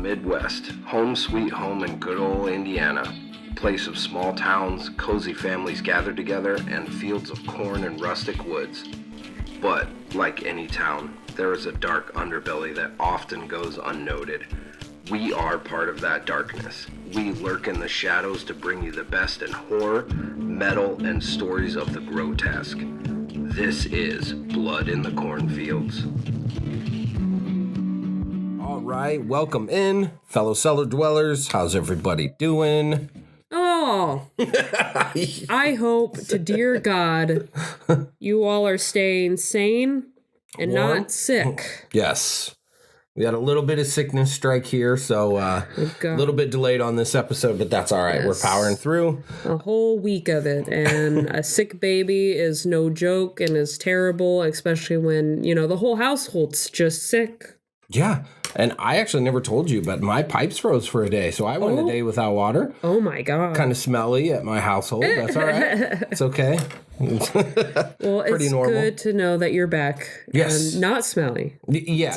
Midwest, home sweet home in good old Indiana. Place of small towns, cozy families gathered together, and fields of corn and rustic woods. But, like any town, there is a dark underbelly that often goes unnoted. We are part of that darkness. We lurk in the shadows to bring you the best in horror, metal, and stories of the grotesque. This is Blood in the Cornfields. All right, welcome in, fellow cellar dwellers. How's everybody doing? Oh, I hope to dear God you all are staying sane and not sick. Yes. We had a little bit of sickness strike here, so a little bit delayed on this episode, but that's all right. Yes. We're powering through. A whole week of it, and a sick baby is no joke and is terrible, especially when, the whole household's just sick. Yeah, and I actually never told you, but my pipes froze for a day, so I went a day without water. Oh, my God. Kind of smelly at my household. That's all right. It's okay. Well, it's normal. Good to know that you're back. Yes. And not smelly. Yeah.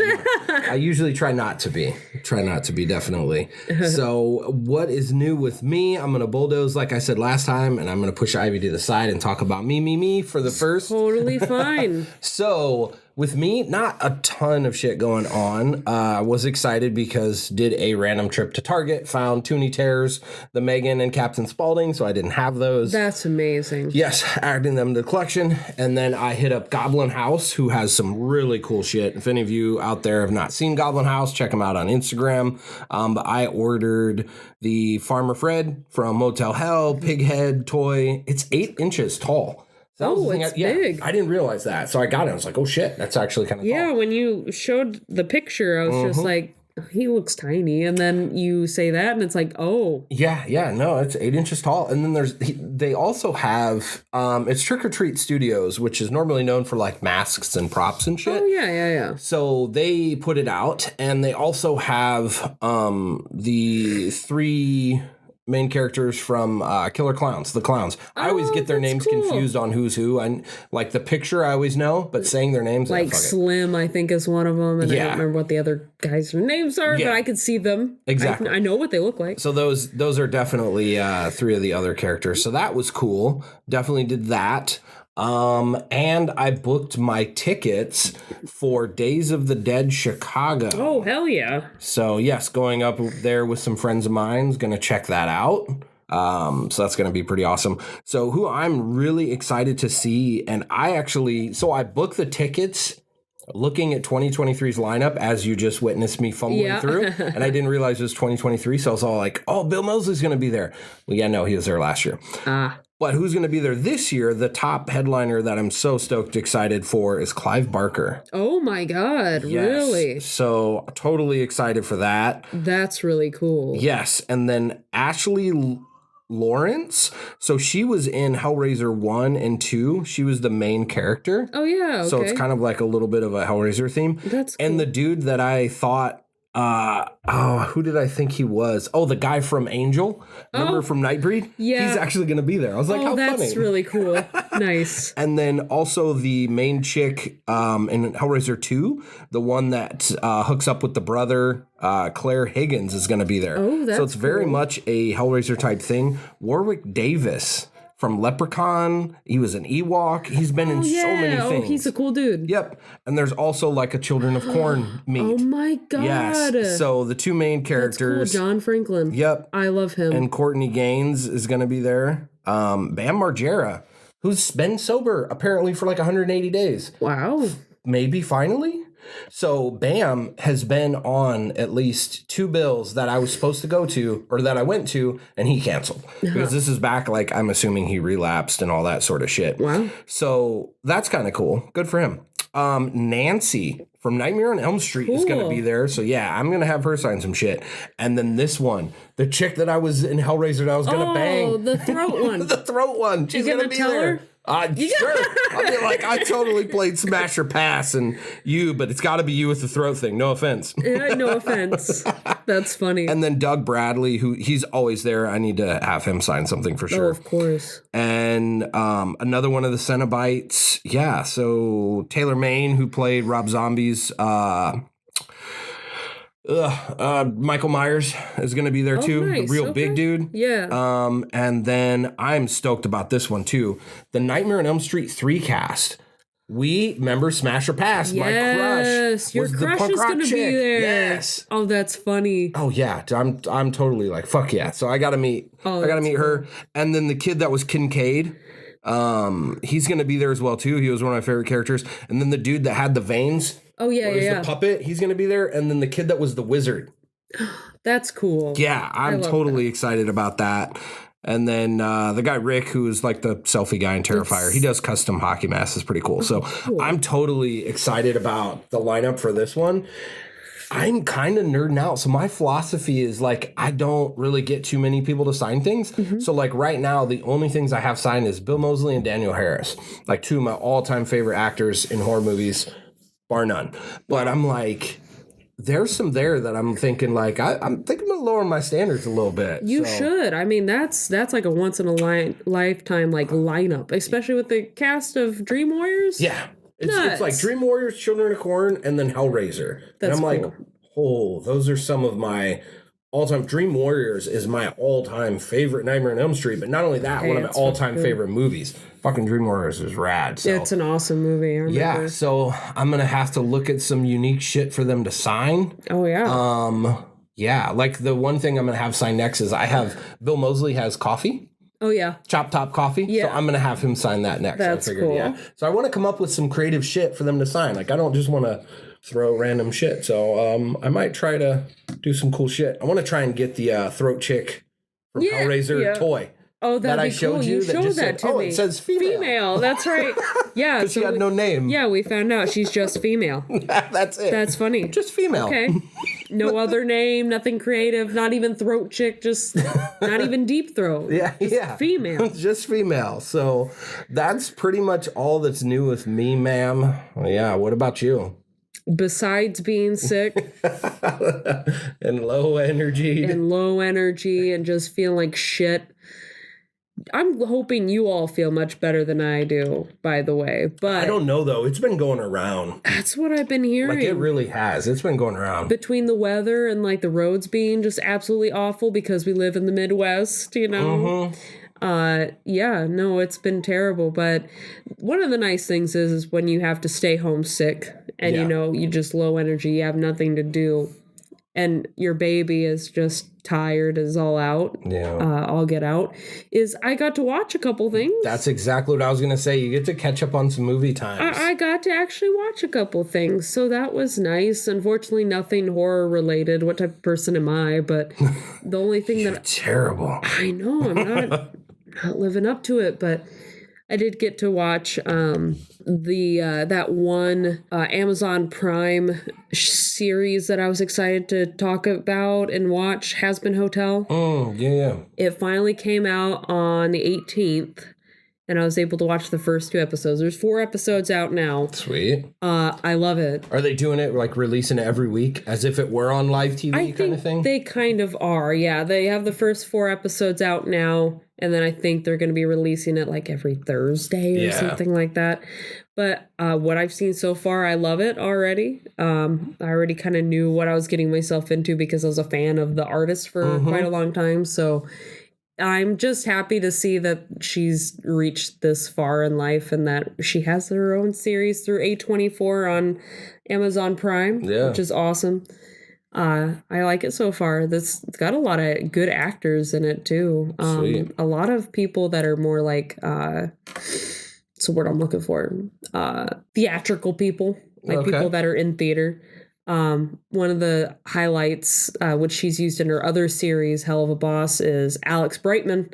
I usually try not to be. Definitely. So what is new with me? I'm going to bulldoze, like I said last time, and I'm going to push Ivy to the side and talk about me for the first. Totally fine. So with me, not a ton of shit going on. I was excited because did a random trip to Target, found Toonie Terrors, the Megan and Captain Spaulding, so I didn't have those. That's amazing. Yes, adding them to the collection. And then I hit up Goblin House, who has some really cool shit. If any of you out there have not seen Goblin House, check them out on Instagram. But I ordered the Farmer Fred from Motel Hell, pig head toy. It's 8 inches tall. It's big. I didn't realize that. So I got it. I was like, oh, shit, that's actually kind of tall. Yeah, when you showed the picture, I was just like, he looks tiny. And then you say that, and it's like, oh. Yeah, no, it's 8 inches tall. And then they also have, it's Trick or Treat Studios, which is normally known for like masks and props and shit. Oh, yeah. So they put it out, and they also have the 3 main characters from Killer Clowns, the clowns. I always get their names confused on who's who. And like the picture I always know, but saying their names, like Slim, I think is one of them, and I don't remember what the other guys' names are, but I could see them. Exactly, I know what they look like. So those are definitely 3 of the other characters. So that was cool. Definitely did that. And I booked my tickets for Days of the Dead Chicago. Oh, hell yeah. So, yes, going up there with some friends of mine, going to check that out. So that's going to be pretty awesome. So who I'm really excited to see, and I booked the tickets looking at 2023's lineup as you just witnessed me fumbling through, and I didn't realize it was 2023, so I was all like, oh, Bill Moseley's going to be there. Well, yeah, no, he was there last year. But who's going to be there this year? The top headliner that I'm so stoked excited for is Clive Barker. Oh, my God. Yes. Really? So totally excited for that. That's really cool. Yes. And then Ashley Lawrence. So she was in Hellraiser 1 and 2. She was the main character. Oh, yeah. Okay. So it's kind of like a little bit of a Hellraiser theme. That's cool. And the dude that I thought... who did I think he was? Oh, the guy from Angel. Remember from Nightbreed? Yeah. He's actually going to be there. I was like, how funny. That's really cool. Nice. And then also the main chick in Hellraiser 2, the one that hooks up with the brother, Claire Higgins, is going to be there. Oh, that's So it's very much a Hellraiser type thing. Warwick Davis from Leprechaun. He was an Ewok. He's been in so many things. Oh, he's a cool dude. Yep. And there's also like a Children of Corn meet. Oh my God. Yes. So the 2 main characters. That's cool. John Franklin. Yep. I love him. And Courtney Gaines is going to be there. Bam Margera, who's been sober apparently for like 180 days. Wow. Maybe finally. So Bam has been on at least 2 bills that I was supposed to go to, or that I went to, and he canceled. Because this is back, like, I'm assuming he relapsed and all that sort of shit. Wow. So that's kind of cool. Good for him. Nancy from Nightmare on Elm Street is going to be there. So yeah, I'm going to have her sign some shit. And then this one, the chick that I was in Hellraiser that I was going to bang. Oh, the throat one. The throat one. She's going to be tell there. Her? Sure. I'll be like, I totally played Smash or Pass and you, but it's got to be you with the throat thing. No offense. Yeah, no offense. That's funny. And then Doug Bradley, who he's always there. I need to have him sign something for sure. Oh, of course. And another one of the Cenobites. Yeah. So Taylor Maine, who played Rob Zombie's Michael Myers is going to be there too. Nice. The real big dude. Yeah. And then I'm stoked about this one too. The Nightmare on Elm Street 3 cast. We remember Smash or Pass. Yes, My crush. your Was the crush punk is rock gonna be chick. there. Yes. Oh, that's funny. Oh yeah, I'm totally like fuck yeah. So I gotta meet her, and then the kid that was Kincaid, he's gonna be there as well too. He was one of my favorite characters, and then the dude that had the veins. Oh yeah, the puppet. He's gonna be there, and then the kid that was the wizard. That's cool. Yeah, I'm totally excited about that. And then the guy Rick, who is like the selfie guy in Terrifier, he does custom hockey masks. It's pretty cool. So I'm totally excited about the lineup for this one. I'm kind of nerding out. So my philosophy is like, I don't really get too many people to sign things. Mm-hmm. So like right now, the only things I have signed is Bill Moseley and Daniel Harris, like two of my all-time favorite actors in horror movies, bar none. But I'm like, there's some there that I'm thinking like, I'm thinking of lowering my standards a little bit. You should. I mean, that's like a once in a lifetime like lineup, especially with the cast of Dream Warriors. Yeah. It's like Dream Warriors, Children of Corn, and then Hellraiser. That's and I'm cool. like, oh, those are some of my all-time. Dream Warriors is my all-time favorite Nightmare on Elm Street, but not only that, one of my all-time favorite movies. Fucking Dream Warriors is rad. So. It's an awesome movie. I remember. Yeah, so I'm gonna have to look at some unique shit for them to sign. Oh yeah. Yeah, like the one thing I'm gonna have signed next is I have Bill Moseley has coffee. Oh yeah. Chop Top Coffee. Yeah. So I'm gonna have him sign that next. That's I figured, cool. Yeah. So I want to come up with some creative shit for them to sign. Like I don't just want to throw random shit. So I might try to do some cool shit. I want to try and get the throat chick from Hellraiser toy. Oh, that I showed cool. you that showed just that said, to me. It says female. Female. That's right. Yeah. Because she had no name. Yeah, we found out she's just female. That's it. That's funny. Just female. Okay. No other name, nothing creative, not even throat chick, just not even deep throat. Yeah. Female. Just female. So that's pretty much all that's new with me, ma'am. Yeah. What about you? Besides being sick and low energy and just feeling like shit. I'm hoping you all feel much better than I do, by the way. But I don't know, though. It's been going around. That's what I've been hearing. Like, it really has. It's been going around. Between the weather and, like, the roads being just absolutely awful because we live in the Midwest, you know? Mm-hmm. Yeah, no, it's been terrible. But one of the nice things is when you have to stay home sick and, you know, you just low energy, you have nothing to do. And your baby is just tired as all out, all get out, is I got to watch a couple things. That's exactly what I was going to say. You get to catch up on some movie times. I got to actually watch a couple things, so that was nice. Unfortunately, nothing horror related. What type of person am I? But the only thing You're terrible. I know, I'm not living up to it, but I did get to watch that one Amazon Prime series that I was excited to talk about and watch, Has Been Hotel. Yeah. It finally came out on the 18th, and I was able to watch the first 2 episodes. There's 4 episodes out now. Sweet. I love it. Are they doing it, like, releasing it every week as if it were on live TV kind of thing? They kind of are, yeah. They have the first 4 episodes out now, and then I think they're going to be releasing it, like, every Thursday or something like that. But what I've seen so far, I love it already. I already kind of knew what I was getting myself into because I was a fan of the artist for quite a long time. So I'm just happy to see that she's reached this far in life and that she has her own series through A24 on Amazon Prime, which is awesome. I like it so far. It's got a lot of good actors in it too. A lot of people that are more like what's the word I'm looking for? Theatrical people, like people that are in theater. One of the highlights, which she's used in her other series, Hell of a Boss, is Alex Brightman.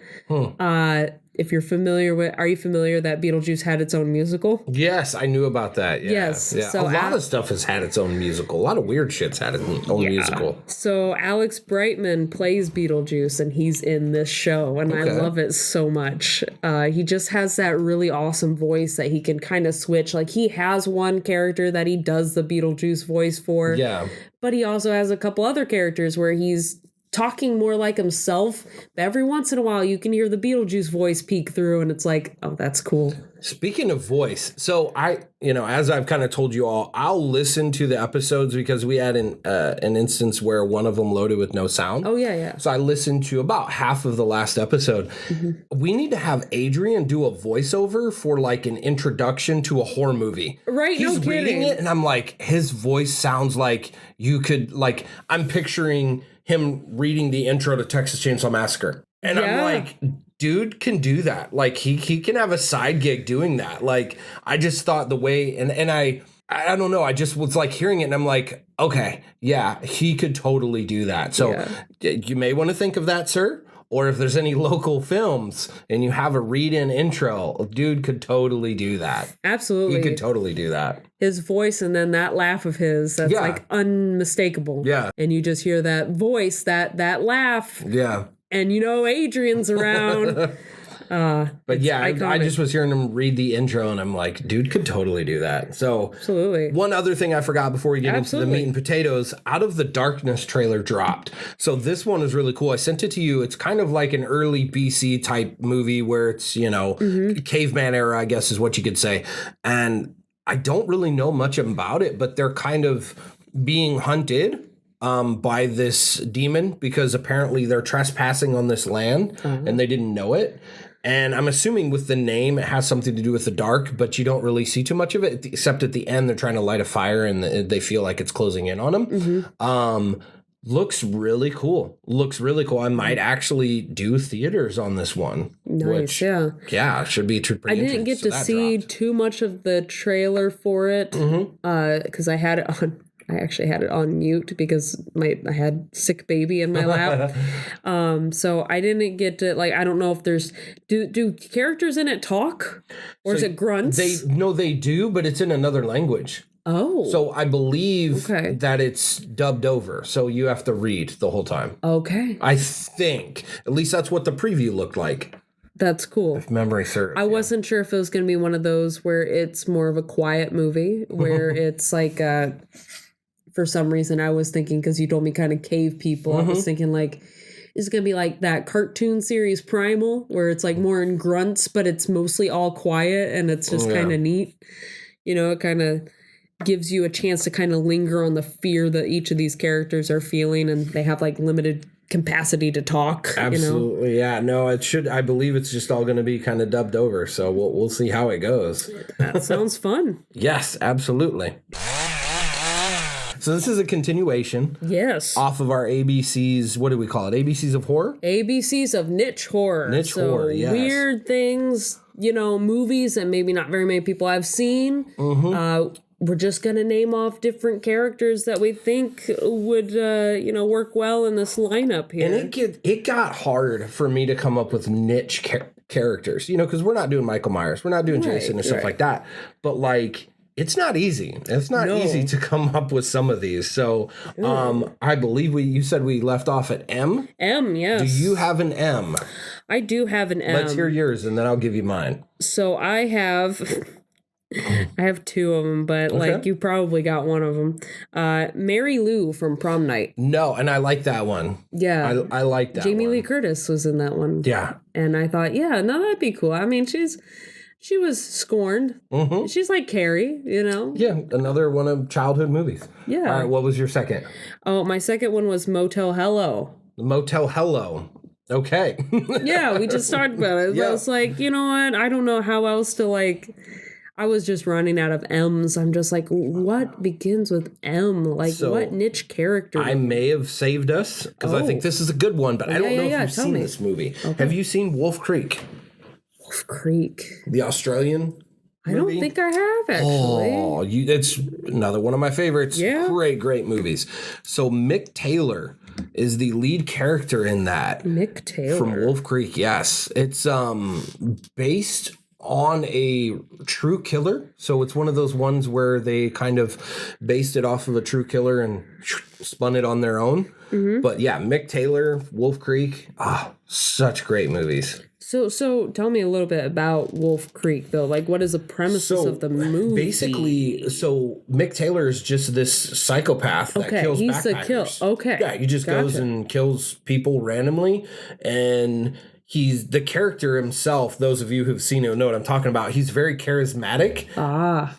If you're familiar with, are you familiar that Beetlejuice had its own musical? Yes, I knew about that. Yeah. Yes. Yeah. So a lot of stuff has had its own musical. A lot of weird shit's had its own musical. So Alex Brightman plays Beetlejuice, and he's in this show, and I love it so much. He just has that really awesome voice that he can kind of switch. Like, he has one character that he does the Beetlejuice voice for. Yeah. But he also has a couple other characters where he's talking more like himself. But every once in a while, you can hear the Beetlejuice voice peek through, and it's like, oh, that's cool. Speaking of voice, so as I've kind of told you all, I'll listen to the episodes because we had an instance where one of them loaded with no sound. Oh, yeah. So I listened to about half of the last episode. Mm-hmm. We need to have Adrian do a voiceover for like an introduction to a horror movie. Right, He's no reading kidding. it, and I'm like, his voice sounds like you could, like, I'm picturing him reading the intro to Texas Chainsaw Massacre. And I'm like, dude can do that. Like, he can have a side gig doing that. Like, I just thought the way, and I don't know, I just was like hearing it and I'm like, okay, yeah, he could totally do that. So you may want to think of that, sir. Or if there's any local films and you have a read-in intro, dude could totally do that. Absolutely. He could totally do that. His voice and then that laugh of his, that's like unmistakable. Yeah. And you just hear that voice, that laugh. Yeah. And Adrian's around. But yeah, I just was hearing him read the intro and I'm like, dude could totally do that. So absolutely. One other thing I forgot before we get into the meat and potatoes, Out of the Darkness trailer dropped. So this one is really cool. I sent it to you. It's kind of like an early BC type movie where it's, caveman era, I guess is what you could say. And I don't really know much about it, but they're kind of being hunted by this demon because apparently they're trespassing on this land and they didn't know it. And I'm assuming with the name, it has something to do with the dark, but you don't really see too much of it, except at the end, they're trying to light a fire and they feel like it's closing in on them. Mm-hmm. Looks really cool. I might actually do theaters on this one. Nice, which, yeah, should be pretty I didn't get to see too much of the trailer for it because I had it on. I actually had it on mute because I had sick baby in my lap. So I didn't get to, like, I don't know if there's, do characters in it talk? Or is it grunts? They do, but it's in another language. Oh. So I believe that it's dubbed over. So you have to read the whole time. Okay. I think. At least that's what the preview looked like. That's cool. If memory serves. I wasn't sure if it was going to be one of those where it's more of a quiet movie, where it's like for some reason I was thinking, because you told me kind of cave people, I was thinking like, is it going to be like that cartoon series Primal, where it's like more in grunts, but it's mostly all quiet and it's just kind of neat. It kind of gives you a chance to kind of linger on the fear that each of these characters are feeling, and they have like limited capacity to talk. Absolutely. Yeah, no, it should. I believe it's just all going to be kind of dubbed over. So we'll see how it goes. That sounds fun. Yes, absolutely. So this is a continuation. Yes. Off of our ABCs, what do we call it? ABCs of horror? ABCs of niche horror. Horror, yes. Weird things, movies that maybe not very many people have seen. We're just going to name off different characters that we think would, work well in this lineup here. And it got hard for me to come up with niche characters, because we're not doing Michael Myers. We're not doing Jason or stuff like that. But, like, it's not easy. It's not easy to come up with some of these. So I believe you said we left off at M? M, yes. Do you have an M? I do have an M. Let's hear yours, and then I'll give you mine. So I have two of them, but like you probably got one of them. Mary Lou from Prom Night. No, and I like that one. Yeah. I like that Jamie one. Lee Curtis was in that one. Yeah. And I thought, that'd be cool. I mean, she was scorned. Mm-hmm. She's like Carrie, Yeah, another one of childhood movies. Yeah. All right, what was your second? Oh, my second one was Motel Hello. Motel Hello. Okay. Yeah, we just talked about it. Yeah. I was like, you know what? I don't know how else to like... I was just running out of M's. I'm just like, what begins with M? Like, what niche character? I may have saved us, because I think this is a good one, but I don't know if you've seen this movie. Okay. Have you seen Wolf Creek? Wolf Creek. The Australian movie? I don't think I have, actually. Oh, it's another one of my favorites. Yeah. Great movies. So Mick Taylor is the lead character in that. Mick Taylor. From Wolf Creek, yes. It's based on a true killer. So it's one of those ones where they kind of based it off of a true killer and spun it on their own. But yeah, Mick Taylor, Wolf Creek, such great movies. So tell me a little bit about Wolf Creek, though. Like, what is the premises of the movie? Basically, so Mick Taylor is just this psychopath that kills backpackers. Okay. Yeah, he just goes and kills people randomly, and he's the character himself. Those of you who've seen it know what I'm talking about. He's very charismatic,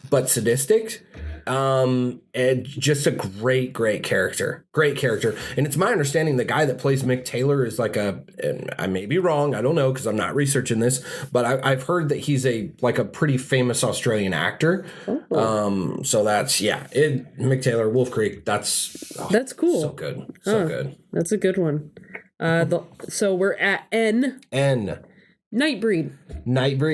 but sadistic. And just a great character. Great character. And it's my understanding the guy that plays Mick Taylor is like and I may be wrong, I don't know because I'm not researching this, but I've heard that he's a pretty famous Australian actor. So that's Mick Taylor, Wolf Creek, that's cool. So good. So good. That's a good one. So we're at N. Nightbreed.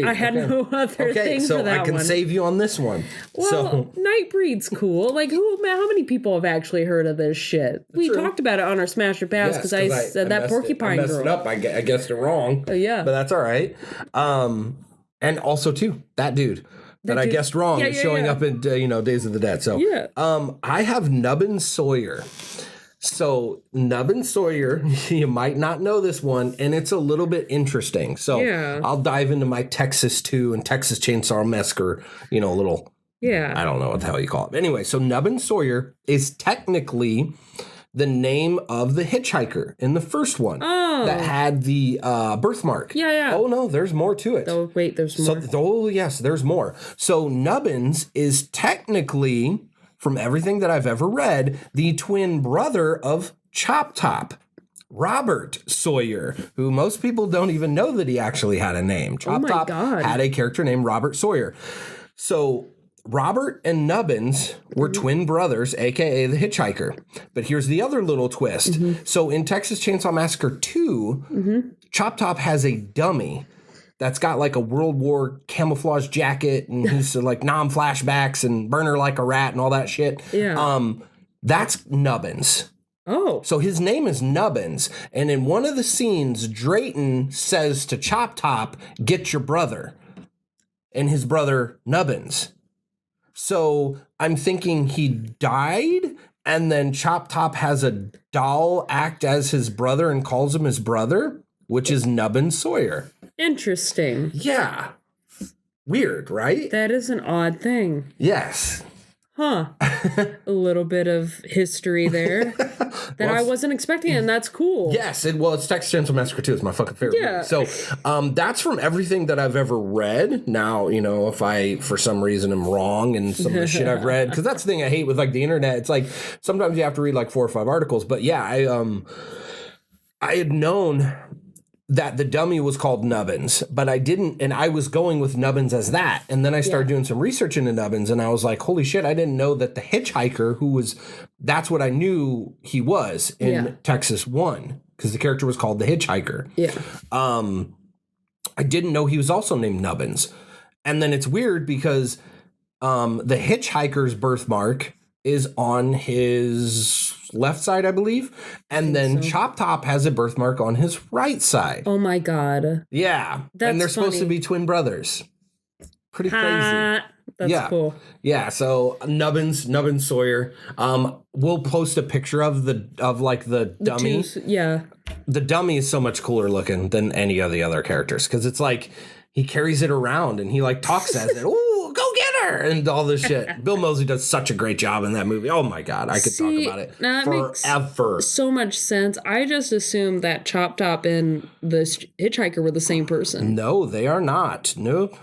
I had no other thing so for that one. I can save you on this one. Well, Nightbreed's cool. Like, how many people have actually heard of this shit? We talked about it on our Smash Or Pass because I said that porcupine girl. I messed it up. I guessed it wrong. Yeah. But that's all right. And also, too, that dude that I guessed wrong is showing up in, Days of the Dead. So, I have Nubbin Sawyer. So, Nubbin Sawyer, you might not know this one, and it's a little bit interesting. So, I'll dive into my Texas 2 and Texas Chainsaw Massacre, little... Yeah. I don't know what the hell you call it. Anyway, so Nubbin Sawyer is technically the name of the hitchhiker in the first one that had the birthmark. Yeah. Oh, no, there's more to it. Oh, wait, there's more. Yes, there's more. So, Nubbins is technically... from everything that I've ever read, the twin brother of Chop Top, Robert Sawyer, who most people don't even know that he actually had a name. Chop Top had a character named Robert Sawyer. So Robert and Nubbins were twin brothers, a.k.a. the hitchhiker. But here's the other little twist. So in Texas Chainsaw Massacre 2, Chop Top has a dummy that's got like a World War camouflage jacket and he's like flashbacks and burner like a rat and all that shit. Yeah. That's Nubbins. Oh. So his name is Nubbins. And in one of the scenes, Drayton says to Chop Top, "Get your brother." And his brother, Nubbins. So I'm thinking he died and then Chop Top has a doll act as his brother and calls him his brother, which is Nubbin Sawyer. Interesting. Yeah. Weird, right? That is an odd thing. Yes. Huh. A little bit of history there that I wasn't expecting, and that's cool. Yes. It's Texas Chainsaw Massacre 2. It's my fucking favorite movie. So that's from everything that I've ever read. Now, if I, for some reason, am wrong in some of the shit I've read, because that's the thing I hate with, like, the internet. It's like, sometimes you have to read, like, 4 or 5 articles. But, yeah, I had known that the dummy was called Nubbins, but I didn't, and I was going with Nubbins as that. And then I started doing some research into Nubbins, and I was like, holy shit, I didn't know that the hitchhiker that's what I knew he was in Texas 1, because the character was called the hitchhiker. Yeah. I didn't know he was also named Nubbins. And then it's weird because the hitchhiker's birthmark is on his left side, I believe. And then Chop Top has a birthmark on his right side. Oh my God. Yeah. And they're supposed to be twin brothers. Pretty crazy. That's cool. Yeah. So Nubbins Sawyer. We'll post a picture of the dummy. Yeah. The dummy is so much cooler looking than any of the other characters, because it's like he carries it around and he like talks as it. Ooh, go get her and all this shit. Bill Moseley does such a great job in that movie. Oh my God, I could talk about it forever. Makes so much sense. I just assumed that Chop Top and the hitchhiker were the same person. No, they are not. Nope.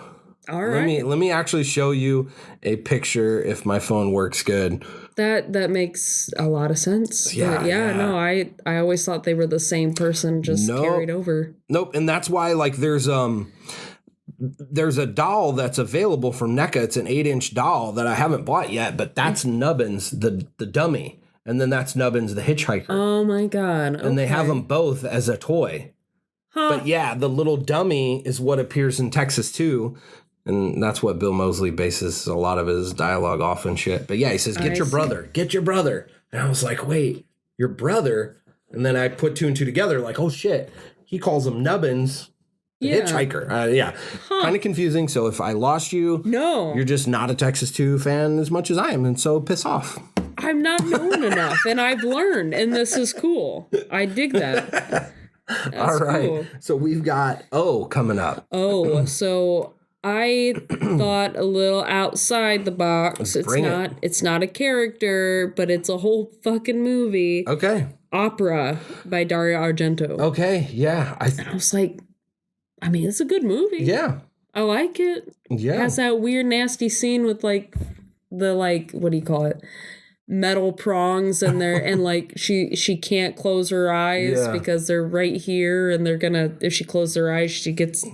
All right. Let me actually show you a picture if my phone works good. That makes a lot of sense. Yeah. No, I always thought they were the same person, just carried over. Nope. And that's why, like, there's a doll that's available from NECA. It's an 8-inch doll that I haven't bought yet, but that's Nubbins, the dummy. And then that's Nubbins, the hitchhiker. Oh my God. Okay. And they have them both as a toy. Huh. But yeah, the little dummy is what appears in Texas 2. And that's what Bill Moseley bases a lot of his dialogue off and shit. But yeah, he says, get your brother. And I was like, wait, your brother? And then I put 2 and 2 together, like, oh shit. He calls him Nubbins. Yeah. Hitchhiker. Yeah. Kind of confusing. So if I lost you, No. you're just not a Texas 2 fan as much as I am. And so piss off. I'm not known enough, and I've learned, and this is cool. I dig that. That's All right. cool. So we've got coming up. So I thought a little outside the box. It's not a character, but it's a whole fucking movie. Okay. Opera by Dario Argento. Okay. Yeah. I was like, I mean, it's a good movie. Yeah. I like it. Yeah. It has that weird, nasty scene with what do you call it? Metal prongs and she can't close her eyes because they're right here, and they're gonna, if she closes her eyes, she gets,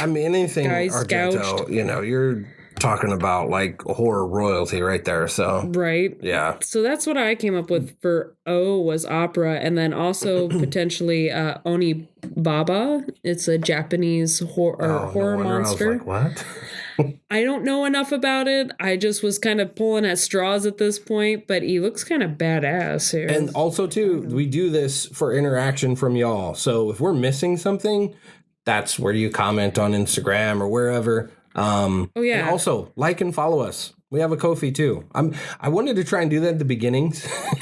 I mean, anything Argento, gouged. You're talking about like horror royalty right there. So right. Yeah. So that's what I came up with for was opera, and then also potentially Onibaba. It's a Japanese horror monster. I was like, what? I don't know enough about it. I just was kind of pulling at straws at this point, but he looks kind of badass here. And also, too, we do this for interaction from y'all. So if we're missing something, that's where you comment on Instagram or wherever. And also, like and follow us. We have a Ko-fi too. I wanted to try and do that at the beginning.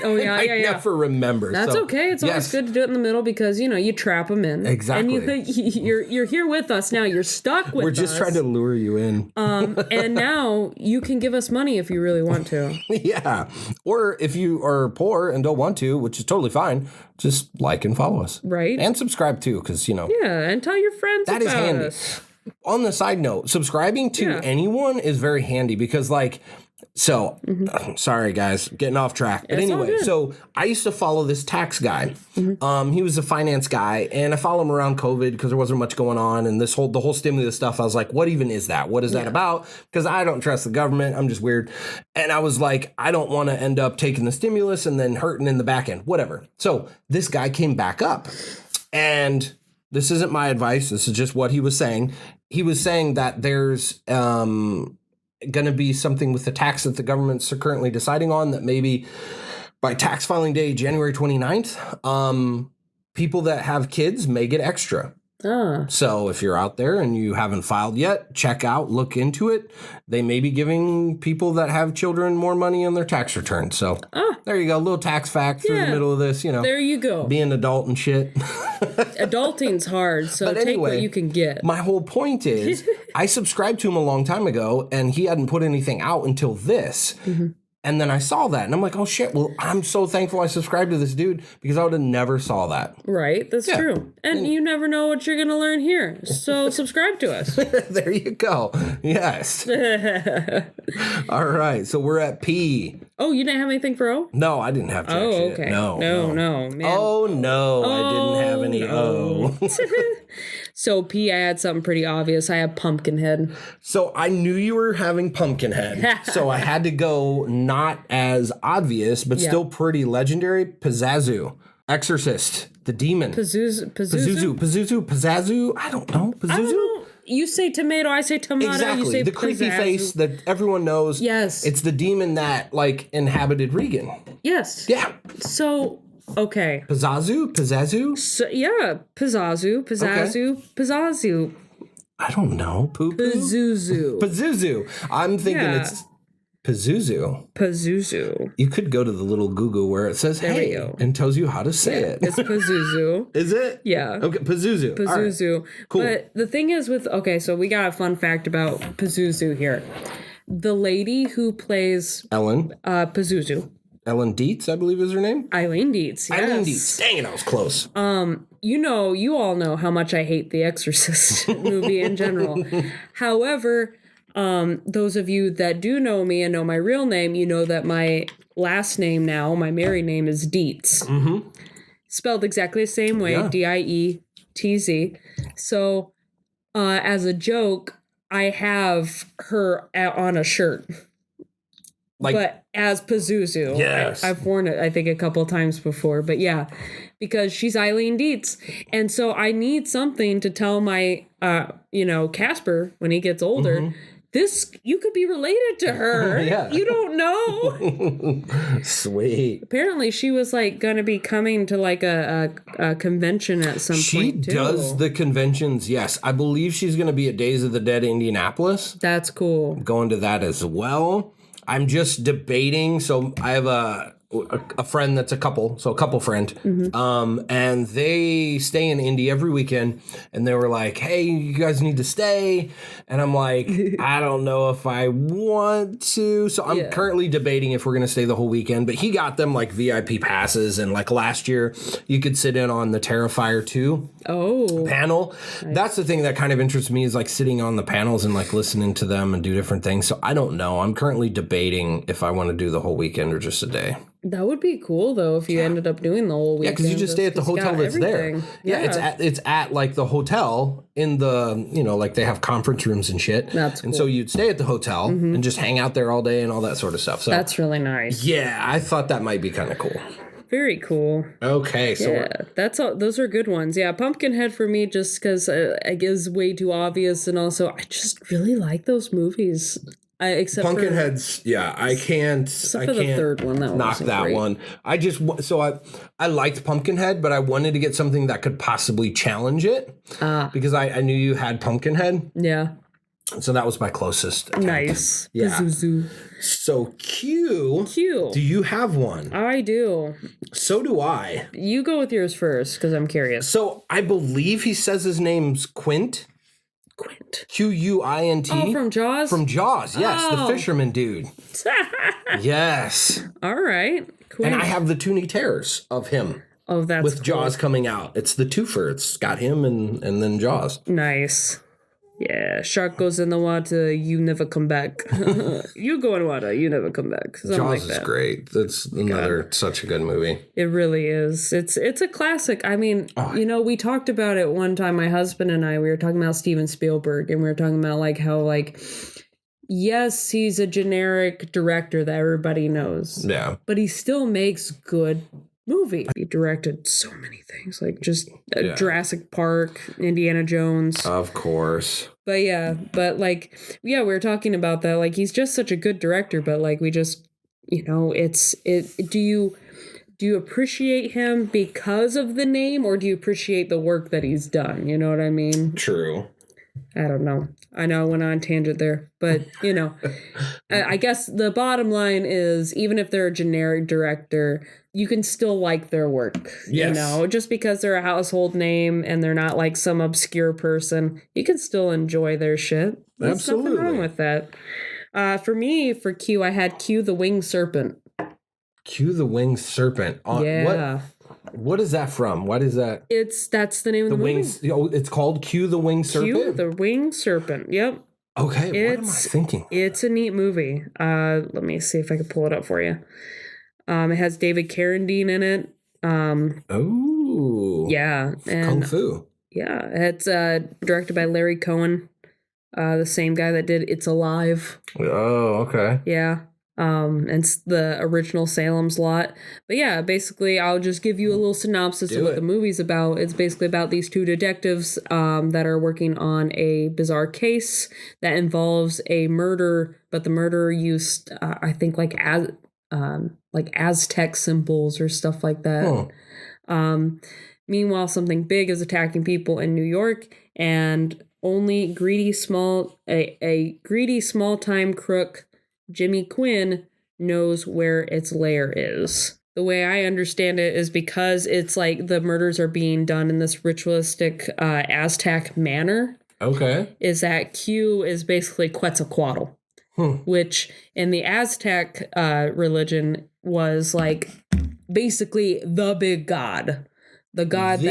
Oh yeah, I never remember. That's okay. It's always good to do it in the middle because you trap them in. Exactly. And you're here with us now. You're stuck with us. We're just trying to lure you in. And now you can give us money if you really want to. Yeah. Or if you are poor and don't want to, which is totally fine, just like and follow us. Right. And subscribe too, because Yeah, and tell your friends that about is handy. us. On the side note, subscribing to anyone is very handy because sorry guys, getting off track. But anyway, so I used to follow this tax guy. He was a finance guy, and I followed him around COVID because there wasn't much going on, and the whole stimulus stuff. I was like, what even is that? What is that about? Because I don't trust the government. I'm just weird. And I was like, I don't want to end up taking the stimulus and then hurting in the back end, whatever. So this guy came back up, and this isn't my advice. This is just what he was saying. He was saying that there's going to be something with the tax that the government's currently deciding on that maybe by tax filing day, January 29th, people that have kids may get extra. So if you're out there and you haven't filed yet, look into it. They may be giving people that have children more money on their tax return. So there you go. A little tax fact through the middle of this, There you go. Being an adult and shit. Adulting's hard, so take what you can get. My whole point is I subscribed to him a long time ago, and he hadn't put anything out until this. And then I saw that, and I'm like, oh, shit, well, I'm so thankful I subscribed to this dude because I would have never saw that. Right, that's true. And you never know what you're going to learn here, so subscribe to us. There you go. Yes. All right, so we're at P. Oh, you didn't have anything for O? No, I didn't have to. Oh, okay. No, man. Oh, no, I didn't have any O. So P, I had something pretty obvious. I have Pumpkinhead. So I knew you were having Pumpkinhead. So I had to go not as obvious, but still pretty legendary. Pazuzu. Exorcist. The demon. Pazuzu? I don't know. Pazuzu? You say tomato, I say tomato. Exactly. You say the creepy Pazuzu. face that everyone knows. Yes. It's the demon that inhabited Regan. Yes. Yeah. So... Okay. Pazuzu? So, yeah, Pazuzu. I don't know. Pazuzu. I'm thinking it's Pazuzu. You could go to the little Google where it says hey and tells you how to say it. It's Pazuzu. Is it? Yeah. Okay, Pazuzu. Right. Cool. But the thing is so we got a fun fact about Pazuzu here. The lady who plays Ellen Pazuzu. Ellen Dietz, I believe is her name. Eileen Dietz, yes. Eileen Dietz. Dang it, I was close. You all know how much I hate the Exorcist movie in general. However, those of you that do know me and know my real name, you know that my last name now, my married name is Dietz. Spelled exactly the same way, Dietz. So, as a joke, I have her on a shirt. But as Pazuzu. Yes. I've worn it, I think, a couple times before. But yeah, because she's Eileen Dietz. And so I need something to tell my, Casper, when he gets older, you could be related to her. Yeah. You don't know. Sweet. Apparently she was like going to be coming to like a convention at some point too. She does the conventions, yes. I believe she's going to be at Days of the Dead Indianapolis. That's cool. Going to that as well. I'm just debating. So I have a friend that's a couple friend. And they stay in Indy every weekend. And they were like, hey, you guys need to stay. And I'm like, I don't know if I want to. So I'm currently debating if we're going to stay the whole weekend. But he got them like VIP passes. And like last year, you could sit in on the Terrifier 2 panel. Nice. That's the thing that kind of interests me is like sitting on the panels and like listening to them and do different things. So I don't know. I'm currently debating if I want to do the whole weekend or just a day. That would be cool though if you ended up doing the whole weekend. Yeah, because you just stay at the hotel that's there. Yeah, it's at like the hotel in the, you know, like they have conference rooms and shit. That's cool. And so you'd stay at the hotel and just hang out there all day and all that sort of stuff. So that's really nice. Yeah, I thought that might be kind of cool. Very cool. Okay, so yeah, that's all. Those are good ones. Yeah, Pumpkinhead for me, just because I guess way too obvious, and also I just really like those movies. Except Pumpkinhead's, I can't. Except for the third one, that knock that great. One. I liked Pumpkinhead, but I wanted to get something that could possibly challenge it because I knew you had Pumpkinhead. Yeah. So that was my closest attempt. Nice. Yeah. Pazuzu. So Q. Do you have one? I do. So do I. You go with yours first because I'm curious. So I believe he says his name's Quint. Quint. Oh, from Jaws? From Jaws, yes. The fisherman dude. Yes. All right. Quint. And I have the Toonie Terrors of him. Oh, that's with cool. Jaws coming out. It's the twofer. It's got him and then Jaws. Nice. Yeah, shark goes in the water, you never come back. You go in water, you never come back. Jaws like is great. That's another such a good movie. It really is. It's a classic. I mean, we talked about it one time, my husband and I, we were talking about Steven Spielberg, and we were talking about like how like, yes, he's a generic director that everybody knows. Yeah. But he still makes good movie. He directed so many things, like just Jurassic Park, Indiana Jones. Of course. But we were talking about that. Like, he's just such a good director, but like, we just, do you appreciate him because of the name, or do you appreciate the work that he's done? You know what I mean? True. I don't know. I know I went on a tangent there, but, I guess the bottom line is, even if they're a generic director, you can still like their work. Yes. Just because they're a household name and they're not like some obscure person, you can still enjoy their shit. There's Absolutely. nothing wrong with that. For me, for Q, I had Q the Winged Serpent. Q the Winged Serpent. Yeah. What is that from? What is that? That's the name of the movie. It's called Q the Winged Serpent? Q the Winged Serpent. Yep. Okay, what am I thinking? It's a neat movie. Let me see if I can pull it up for you. It has David Carradine in it. Yeah. And, Kung Fu. Yeah. It's directed by Larry Cohen, the same guy that did It's Alive. Oh, okay. Yeah. And it's the original Salem's Lot. But yeah, basically, I'll just give you a little synopsis of what the movie's about. It's basically about these two detectives that are working on a bizarre case that involves a murder, but the murderer used, I think, like Aztec symbols or stuff like that. Meanwhile, something big is attacking people in New York, and only a greedy small-time crook, Jimmy Quinn, knows where its lair is. The way I understand it is because it's like the murders are being done in this ritualistic Aztec manner. Okay. Is that Q is basically Quetzalcoatl, which in the Aztec religion was like basically the big god. The god.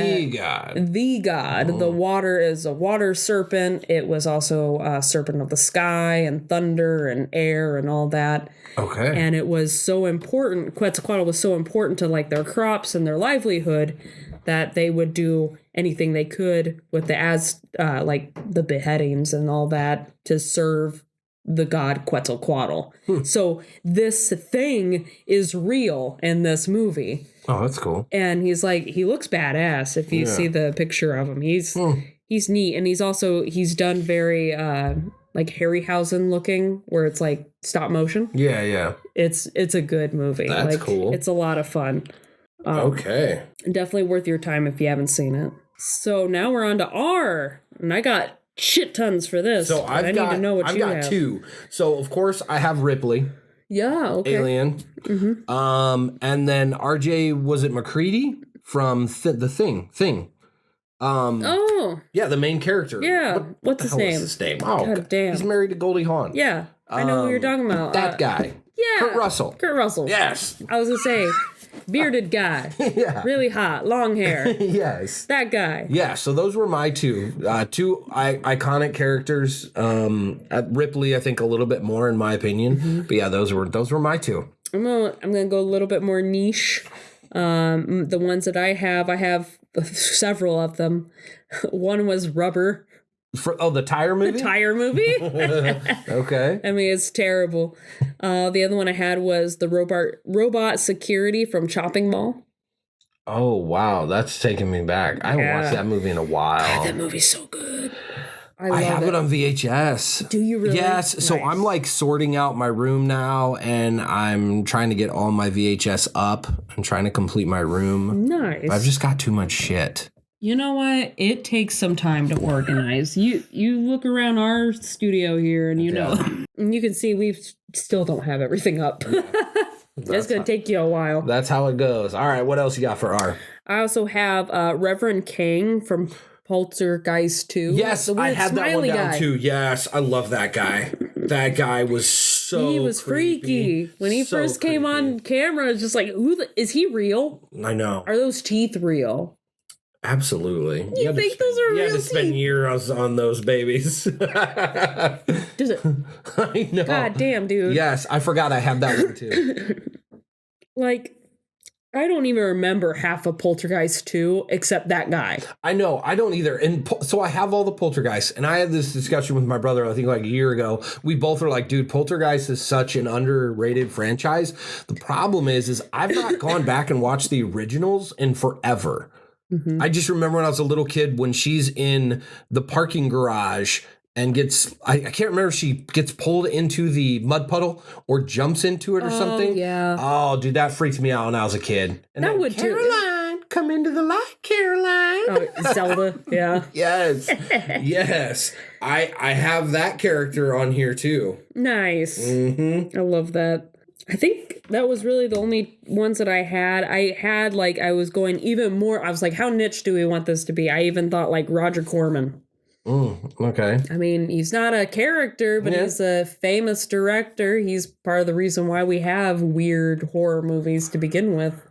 The water is a water serpent. It was also a serpent of the sky and thunder and air and all that. Okay. And it was so important. Quetzalcoatl was so important to like their crops and their livelihood that they would do anything they could with the beheadings and all that to serve the god Quetzalcoatl. So this thing is real in this movie. Oh, that's cool. And he looks badass if you see the picture of him. He's neat, and he's done very like Harryhausen looking, where it's like stop motion. Yeah. It's a good movie. That's like, cool. It's a lot of fun. Okay. Definitely worth your time if you haven't seen it. So now we're on to R, and I got shit tons for this. So I need to know what I've got 2. So of course I have Ripley. Yeah. Okay. Alien. Mm-hmm. And then RJ, was it McCready from the Thing? Yeah, the main character. Yeah. What's his name? Oh, God damn. He's married to Goldie Hawn. Yeah. I know who you're talking about. That guy. Yeah. Kurt Russell. Yes. I was going to say, bearded guy. Yeah. Really hot. Long hair. Yes. That guy. Yeah, so those were my 2. 2 iconic characters. Ripley, I think, a little bit more, in my opinion. Mm-hmm. But yeah, those were my 2. I'm gonna go a little bit more niche. The ones that I have several of them. One was Rubber. The tire movie? The tire movie? Okay. I mean, it's terrible. The other one I had was the robot security from Chopping Mall. Oh, wow. That's taking me back. I haven't watched that movie in a while. God, that movie's so good. I have it on VHS. Do you really? Yes. Nice. So I'm like sorting out my room now, and I'm trying to get all my VHS up. I'm trying to complete my room. Nice. I've just got too much shit. You know what? It takes some time to organize. You look around our studio here, and and you can see we still don't have everything up. It's going to take you a while. That's how it goes. All right, what else you got for R? I also have Reverend King from Poltergeist 2. Yes, I had that one down too. Yes, I love that guy. That guy was He was freaky. When he first came on camera, it's just like, is he real? I know. Are those teeth real? Absolutely. You think those are real? You had to spend years on those babies. Does it? I know. God damn, dude. Yes, I forgot I had that one too. Like, I don't even remember half of Poltergeist 2 except that guy. I know. I don't either. And so I have all the Poltergeists. And I had this discussion with my brother, I think like a year ago. We both were like, dude, Poltergeist is such an underrated franchise. The problem is I've not gone back and watched the originals in forever. Mm-hmm. I just remember when I was a little kid, when she's in the parking garage and I can't remember if she gets pulled into the mud puddle or jumps into it or something. Yeah. Oh, dude, that freaked me out when I was a kid. And that would Caroline, come into the light, Caroline. Oh, Zelda, yeah. Yes. Yes. I have that character on here too. Nice. Mm-hmm. I love that. I think that was really the only ones that I had. I was going even more. I was like, how niche do we want this to be? I even thought like Roger Corman. Okay. I mean, he's not a character, but he's a famous director. He's part of the reason why we have weird horror movies to begin with.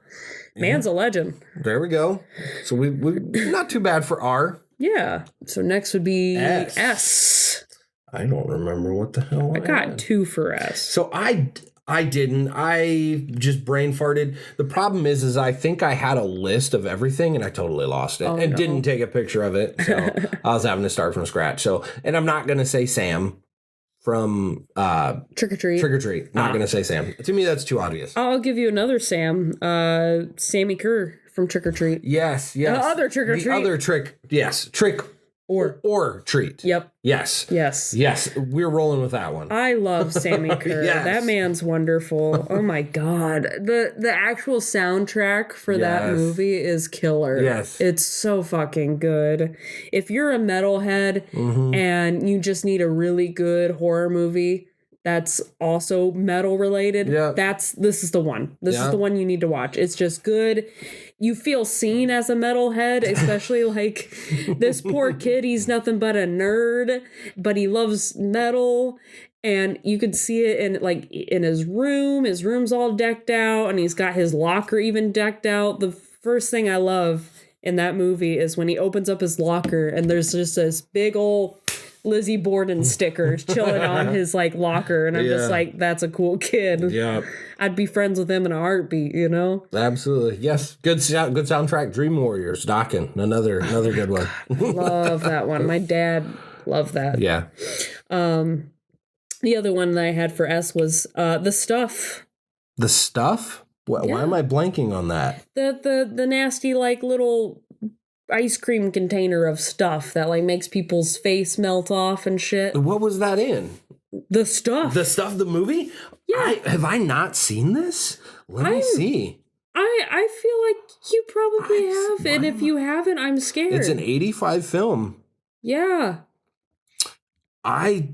Man's a legend. There we go. So we not too bad for R. Yeah. So next would be S. I don't remember what the hell I got 2 for S. So I didn't. I just brain farted. The problem is I think I had a list of everything and I totally lost it and didn't take a picture of it. So I was having to start from scratch. So, and I'm not going to say Sam from Trick or Treat. Trick or Treat. Not going to say Sam. To me, that's too obvious. I'll give you another Sam. Sammy Kerr from Trick or Treat. Yes. The other Trick or Treat. The other Trick. Yes. Trick or Treat. Yep. Yes. We're rolling with that one. I love Sammy Kerr. Yes. That man's wonderful. Oh my God. The actual soundtrack for that movie is killer. Yes. It's so fucking good. If you're a metalhead and you just need a really good horror movie that's also metal related, this is the one. This is the one you need to watch. It's just good. You feel seen as a metalhead, especially like this poor kid. He's nothing but a nerd, but he loves metal. And you could see it in his room. His room's all decked out, and he's got his locker even decked out. The first thing I love in that movie is when he opens up his locker, and there's just this big old Lizzie Borden stickers chilling on his locker, and I'm just like, that's a cool kid. Yeah, I'd be friends with him in a heartbeat, you know. Absolutely, yes. Good soundtrack. Dream Warriors, Dokken, another good one. Love that one. My dad loved that. Yeah. The other one that I had for S was The Stuff. The Stuff? Why am I blanking on that? The nasty little ice cream container of stuff that like makes people's face melt off and shit. What was that in? The Stuff. The movie? Yeah. Have I not seen this? Let me see. I feel like you probably have, and if you haven't, I'm scared. It's an 85 film. Yeah. I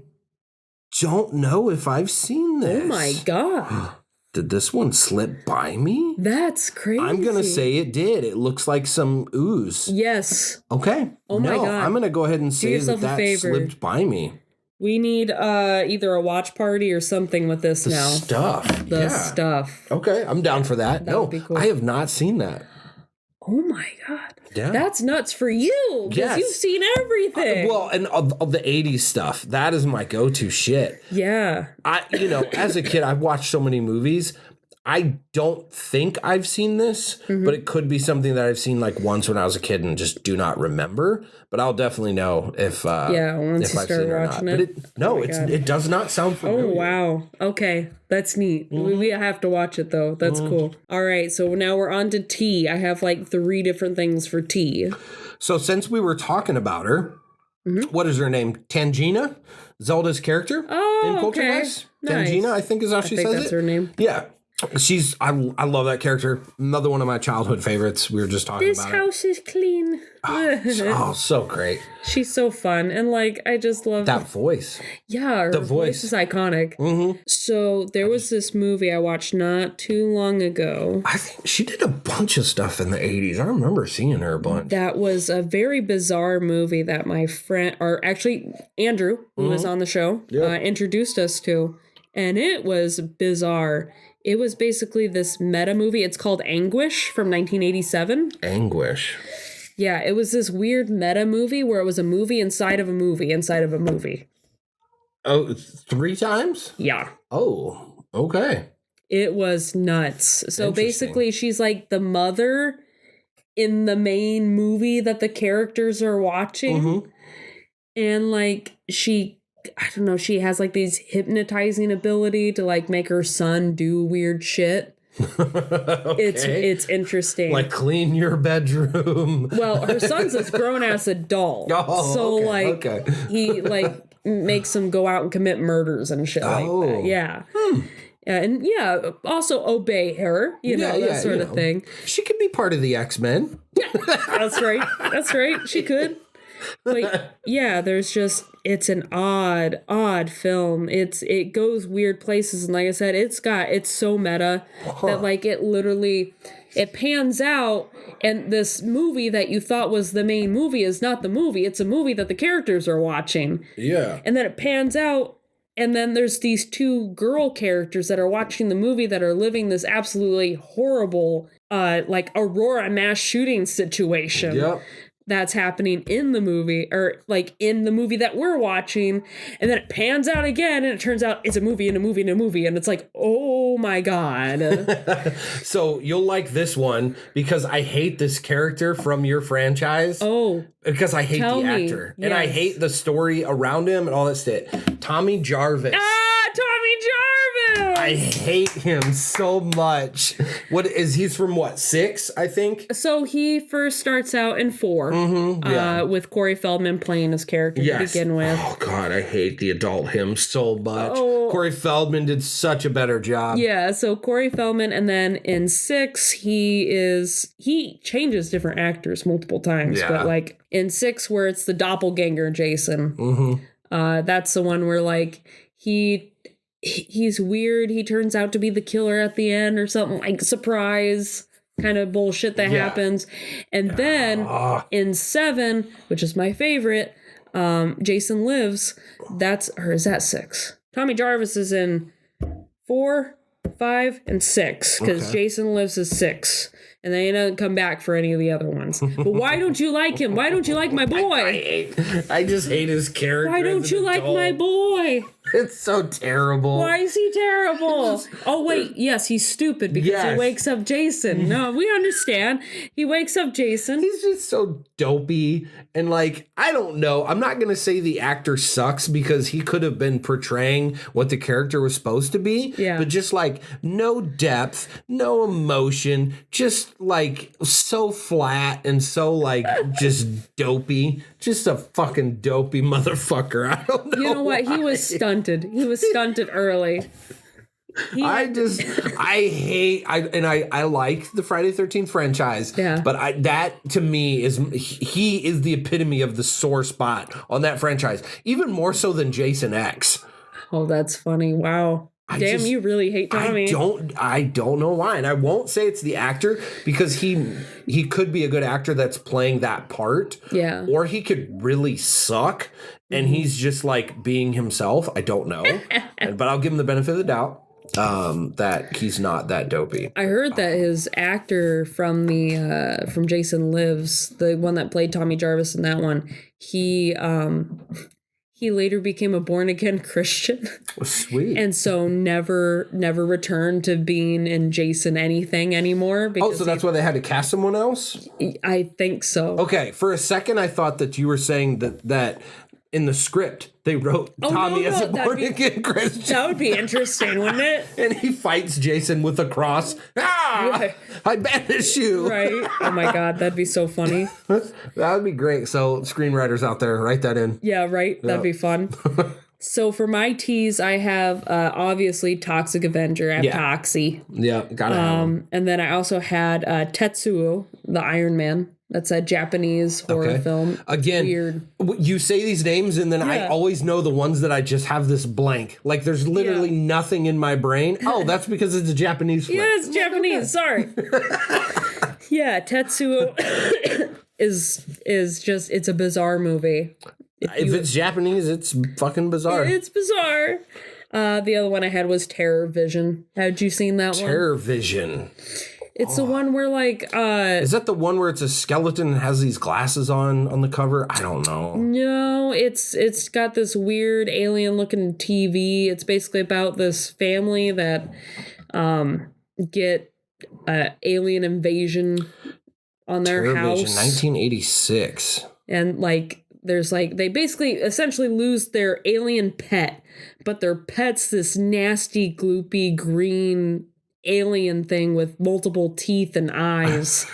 don't know if I've seen this. Oh my God. Did this one slip by me? That's crazy. I'm going to say it did. It looks like some ooze. Yes. Okay. Oh my God. I'm going to go ahead and say that slipped by me. We need either a watch party or something with this now. The Stuff. Okay, I'm down for that. That would be cool. I have not seen that. Oh my God. Yeah. That's nuts for you. Because you've seen everything. Well, and of the 80s stuff, that is my go-to shit. Yeah. As a kid, I've watched so many movies. I don't think I've seen this, but it could be something that I've seen like once when I was a kid and just do not remember. But I'll definitely know if once you start watching it. But it does not sound familiar. Oh wow. Okay, that's neat. We have to watch it though. That's cool. All right, so now we're on to tea. I have like 3 different things for tea. So since we were talking about her, what is her name? Tangina, Zelda's character in Culture Wars. Nice. Tangina, I think is how she says it. That's her name. Yeah. I love that character. Another one of my childhood favorites. We were just talking about it. This house is clean. So great. She's so fun. And like, I just love that voice. Yeah, her voice is iconic. So there was this movie I watched not too long ago. I think she did a bunch of stuff in the 80s. I remember seeing her a bunch. That was a very bizarre movie that my friend, or actually Andrew, who was on the show, introduced us to. And it was bizarre. It was basically this meta movie. It's called Anguish from 1987. Anguish. Yeah, it was this weird meta movie where it was a movie inside of a movie inside of a movie. Oh, 3 times? Yeah. Oh, okay. It was nuts. So basically, she's like the mother in the main movie that the characters are watching. And like I don't know, she has like these hypnotizing ability to like make her son do weird shit. It's interesting. Like clean your bedroom. Well, her son's this grown ass adult. He like makes him go out and commit murders and shit like that. Yeah. And also obey her, that sort of thing. She could be part of the X-Men. Yeah, that's right. She could. But yeah, it's an odd film. It goes weird places, and like I said, it's so meta that like it pans out, and this movie that you thought was the main movie is not the movie. It's a movie that the characters are watching. Yeah. And then it pans out, and then there's these 2 girl characters that are watching the movie that are living this absolutely horrible like Aurora mass shooting situation. Yep. That's happening in the movie, or like in the movie that we're watching, and then it pans out again, and it turns out it's a movie and a movie and a movie, and it's like, oh my God. So you'll like this one because I hate this character from your franchise. Oh. Because I hate the actor. Yes. And I hate the story around him and all that shit. Tommy Jarvis. Tommy Jarvis! I hate him so much. He's from 6, I think? So he first starts out in 4 with Corey Feldman playing his character to begin with. Oh, God, I hate the adult him so much. Oh. Corey Feldman did such a better job. Yeah, so Corey Feldman, and then in 6, he changes different actors multiple times, but like in 6 where it's the doppelganger Jason, that's the one where like he's weird. He turns out to be the killer at the end or something, like surprise kind of bullshit that happens. And then in 7, which is my favorite, Jason Lives. Is that 6? Tommy Jarvis is in 4, 5, and 6 because Jason Lives is 6. And then he doesn't come back for any of the other ones. But why don't you like him? Why don't you like my boy? I just hate his character. Why don't you like my boy? It's so terrible. Why is he terrible? Oh, wait. Yes, he's stupid because he wakes up Jason. No, we understand. He wakes up Jason. He's just so dopey. And like, I don't know. I'm not going to say the actor sucks because he could have been portraying what the character was supposed to be. Yeah. But just like no depth, no emotion, just like so flat and so like just dopey. Just a fucking dopey motherfucker. I don't know. You know what? He was stunted. He was stunted early. I like the Friday 13th franchise. Yeah. But that to me he is the epitome of the sore spot on that franchise, even more so than Jason X. Oh, that's funny. Wow. Damn, you really hate Tommy. I don't know why. And I won't say it's the actor because he could be a good actor that's playing that part. Yeah. Or he could really suck and he's just like being himself. I don't know. But I'll give him the benefit of the doubt that he's not that dopey. I heard that his actor from Jason Lives, the one that played Tommy Jarvis in that one, he later became a born-again Christian. Oh, sweet. And so never returned to being in Jason anything anymore. So that's why they had to cast someone else? I think so. Okay, for a second I thought that you were saying that in the script they wrote Tommy as a born-again Christian. That would be interesting, wouldn't it? And he fights Jason with a cross. Right. I banish you. Right. Oh my God, that'd be so funny. That would be great. So screenwriters out there, write that in. Yeah, right. That'd be fun. So for my teas, I have obviously Toxic Avenger. I have Toxie. Yeah, gotta have them. And then I also had Tetsuo, the Iron Man. That's a Japanese horror film. Again, weird. You say these names and then I always know the ones that I just have this blank. Like there's literally nothing in my brain. Oh, that's because it's a Japanese flick. Yeah, it's Japanese. Sorry. Yeah, Tetsuo is just, it's a bizarre movie. If it's Japanese, it's fucking bizarre. It's bizarre. The other one I had was Terror Vision. Had you seen that one? Terror Vision. It's the one where like is that the one where it's a skeleton and has these glasses on the cover? I don't know. No, it's got this weird alien looking TV. It's basically about this family that get alien invasion on their Terror house. Vision, 1986. And like there's like they basically essentially lose their alien pet, but their pet's this nasty gloopy green alien thing with multiple teeth and eyes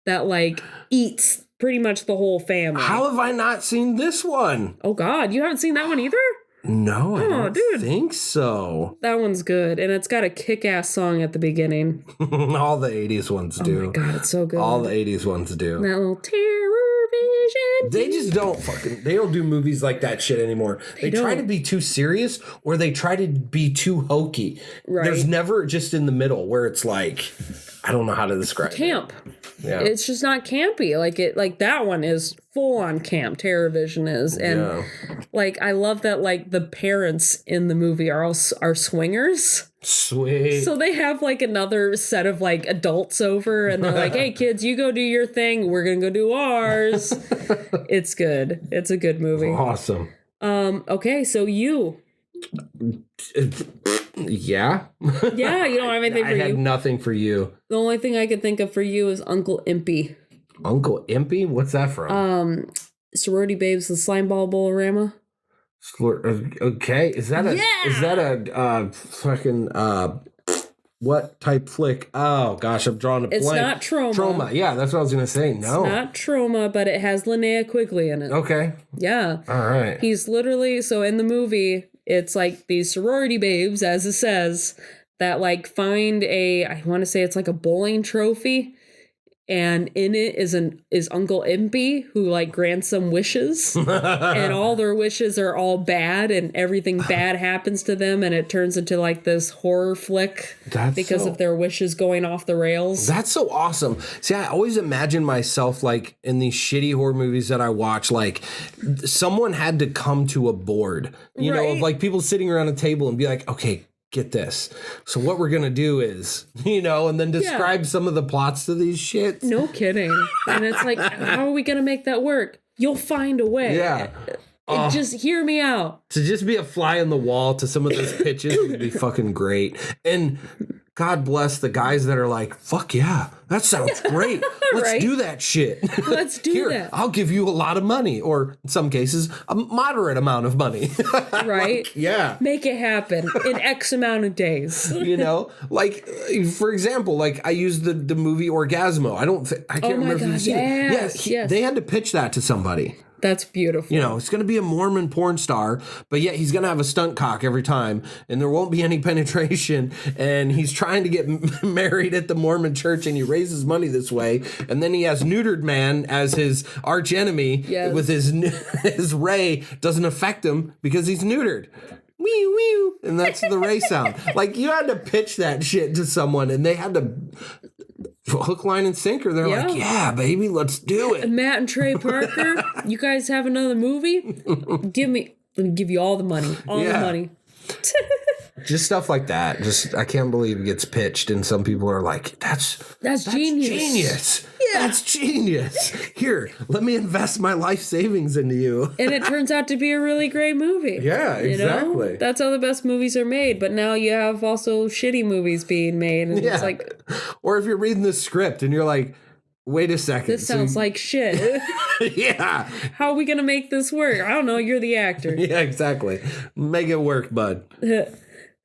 that like eats pretty much the whole family. How have I not seen this one? Oh God, you haven't seen that one either? No, I don't think so. That one's good, and it's got a kick-ass song at the beginning. All the 80s ones do. Oh my God, it's so good. All the 80s ones do. That little Terror Vision. They just they don't do movies like that shit anymore. They try to be too serious or they try to be too hokey. Right. There's never just in the middle where it's like, I don't know how to describe camp. Yeah. It's just not campy. Like that one is full on camp. Terror Vision is. And like I love that like the parents in the movie are swingers. Sweet. So they have like another set of like adults over and they're like, hey kids, you go do your thing. We're gonna go do ours. It's good. It's a good movie. Awesome. Okay, so you. Yeah. Yeah, you don't have anything for you. I had nothing for you. The only thing I could think of for you is Uncle Impy. Uncle Impy? What's that from? Sorority Babes, the Slimeball Bolorama. Okay, is that a fucking what type flick? Oh gosh, I'm drawing a blank. It's not Trauma. Trauma, yeah, that's what I was gonna say. No, it's not Trauma, but it has Linnea Quigley in it. Okay, yeah, all right. He's literally so in the movie, it's like these sorority babes, as it says, that like find I want to say it's like a bowling trophy. And in it is Uncle Impy who like grants them wishes, and all their wishes are all bad, and everything bad happens to them, and it turns into like this horror flick because of their wishes going off the rails. That's so awesome. See, I always imagine myself like in these shitty horror movies that I watch, like someone had to come to a board, you know, of like people sitting around a table and be like, okay, get this. So what we're going to do is, you know, and then describe some of the plots to these shits. No kidding. And it's like, how are we going to make that work? You'll find a way. Yeah. Just hear me out. To just be a fly on the wall to some of those pitches would be fucking great. And God bless the guys that are like, fuck yeah, that sounds great. Let's Right. do that shit. Let's do Here, that. I'll give you a lot of money, or in some cases, a moderate amount of money. Right? Yeah. Make it happen in X amount of days. You know, like, for example, like I used the movie Orgasmo. I can't remember if you've seen it. Yes. They had to pitch that to somebody. That's beautiful. You know, it's going to be a Mormon porn star, but yet he's going to have a stunt cock every time, and there won't be any penetration, and he's trying to get married at the Mormon church, and he raises money this way, and then he has neutered man as his arch enemy with his ray doesn't affect him because he's neutered. Wee wee, and that's the ray sound. Like, you had to pitch that shit to someone, and they had to hook, line, and sinker. They're like, yeah, baby, let's do it. Matt and Trey Parker, you guys have another movie? Let me give you all the money. All the money. Just stuff like that. Just, I can't believe it gets pitched, and some people are like, that's genius. Yeah. That's genius. Here, let me invest my life savings into you. And it turns out to be a really great movie. Yeah, exactly. You know? That's how the best movies are made. But now you have also shitty movies being made. And it's like, or if you're reading the script and you're like, wait a second. This sounds like shit. Yeah. How are we going to make this work? I don't know. You're the actor. Yeah, exactly. Make it work, bud.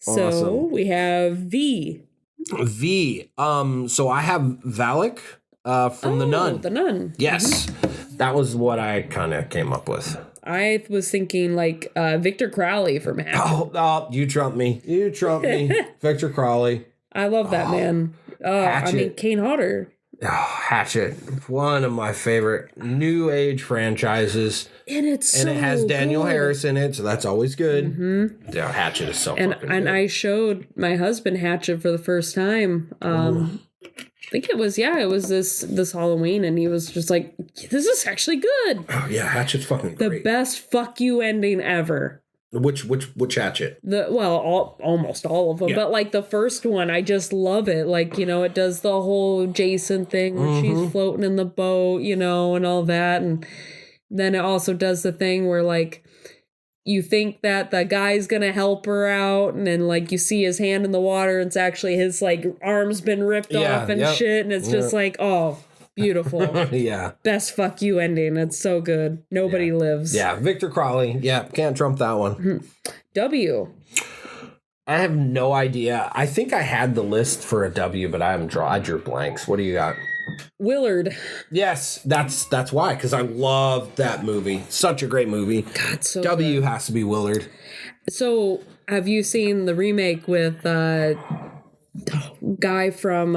So Awesome. we have V. So I have Valak from The Nun. The Nun. Yes. That was what I kind of came up with. I was thinking like Victor Crowley from Hatchet. Oh, you trumped me. Victor Crowley. I love that man. I mean, Kane Hodder. Oh, Hatchet. One of my favorite new age franchises. And it has Daniel good. Harris in it, so that's always good. Mm-hmm. Yeah, Hatchet is so fucking good. And I showed my husband Hatchet for the first time. I think it was this Halloween, and he was just like, "This is actually good." Oh yeah, Hatchet's fucking great. The best fuck you ending ever. Which Hatchet? Almost all of them, but like the first one, I just love it. Like, you know, it does the whole Jason thing where she's floating in the boat, you know, and all that, and then it also does the thing where like you think that the guy's gonna help her out, and then like you see his hand in the water, and it's actually his like arm's been ripped off and shit, and it's just like, oh, beautiful. Yeah. Best fuck you ending. It's so good. Nobody lives. Yeah, Victor Crowley. Yeah, can't trump that one. W. I have no idea. I think I had the list for a W, but I drew blanks. What do you got? Willard. Yes, that's why, because I love that movie. Such a great movie. God, so W good. has to be Willard. So, have you seen the remake with guy from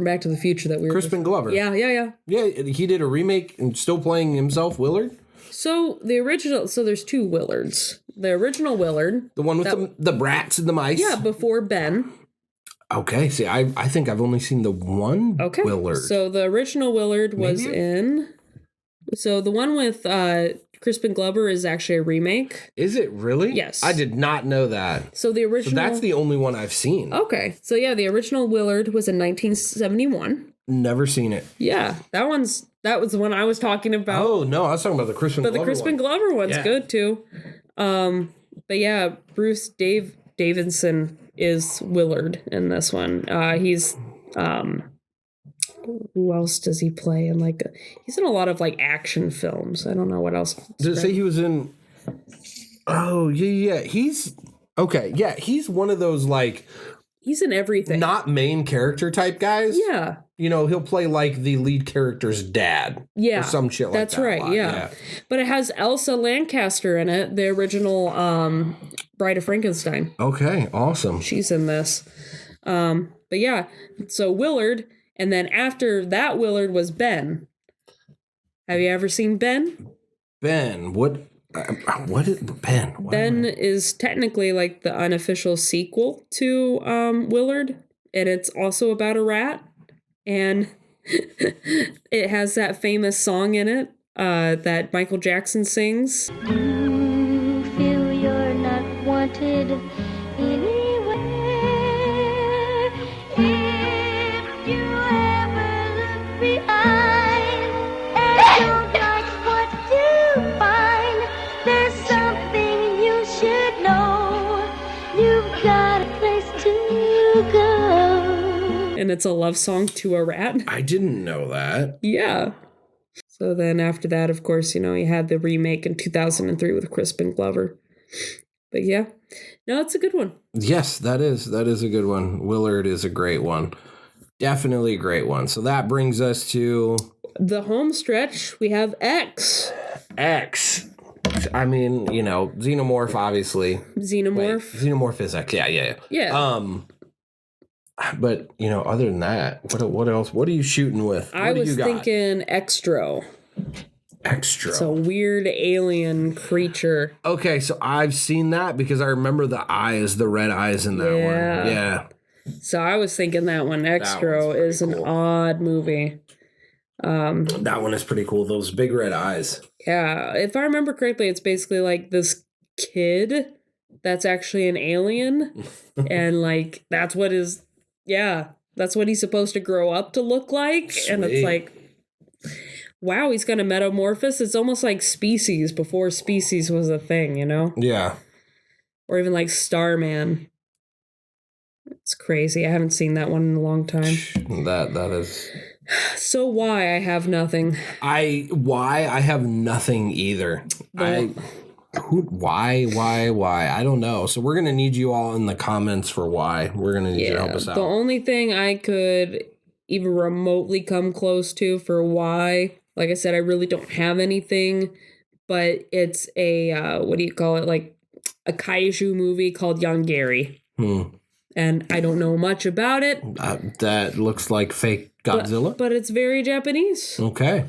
Back to the Future that we were Crispin Glover. Yeah. Yeah, he did a remake and still playing himself, Willard. So there's two Willards. The original Willard. The one with the brats and the mice. Yeah, before Ben. Okay, see, I think I've only seen the one Willard. So the original Willard was So the one with Crispin Glover is actually a remake. Is it really? Yes. I did not know that. So the original... So that's the only one I've seen. Okay. So yeah, the original Willard was in 1971. Never seen it. Yeah, that was the one I was talking about. Oh, no, I was talking about the Crispin Glover But the Crispin Glover one's good too. But yeah, Bruce Davidson is Willard in this one. He's who else does he play in? Like, he's in a lot of like action films. I don't know what else. Does it say he was in? Oh yeah. He's okay. Yeah, he's one of those like. He's in everything. Not main character type guys. Yeah. You know, he'll play like the lead character's dad. Yeah. Or some shit like that. That's right, yeah. But it has Elsa Lancaster in it, the original Bride of Frankenstein. Okay, awesome. She's in this. But yeah, so Willard, and then after that Willard was Ben. Have you ever seen Ben? Ben, what is Ben? Ben is technically like the unofficial sequel to Willard, and it's also about a rat, and it has that famous song in it that Michael Jackson sings. You feel you're not wanted anywhere. If you ever look behind and don't like what you find. and it's a love song to a rat. I didn't know that. Yeah. So then after that, of course, you had the remake in 2003 with Crispin Glover. But yeah, no, it's a good one. Yes, that is a good one. Willard is a great one. Definitely a great one. So that brings us to the home stretch. We have X. I mean, Xenomorph, obviously. Xenomorph. Xenomorph is X. Yeah. But other than that, what else? What are you shooting with? I was thinking Extro. It's a weird alien creature. Okay, so I've seen that because I remember the red eyes in that one. Yeah. So I was thinking that one. Extro is an odd movie. That one is pretty cool. Those big red eyes. Yeah, if I remember correctly, it's basically like this kid that's actually an alien, and like that's what he's supposed to grow up to look like. Sweet. And it's like, wow, he's gonna metamorphose. It's almost like Species before Species was a thing, Yeah. Or even like Starman. It's crazy. I haven't seen that one in a long time. That is. So why I have nothing? I have nothing either. Why? I don't know. So we're gonna need you all in the comments for why. We're gonna need you to help us out. The only thing I could even remotely come close to for why, like I said, I really don't have anything, but it's a what do you call it? Like a kaiju movie called Young Gary. And I don't know much about it. That looks like fake Godzilla. But it's very Japanese. Okay.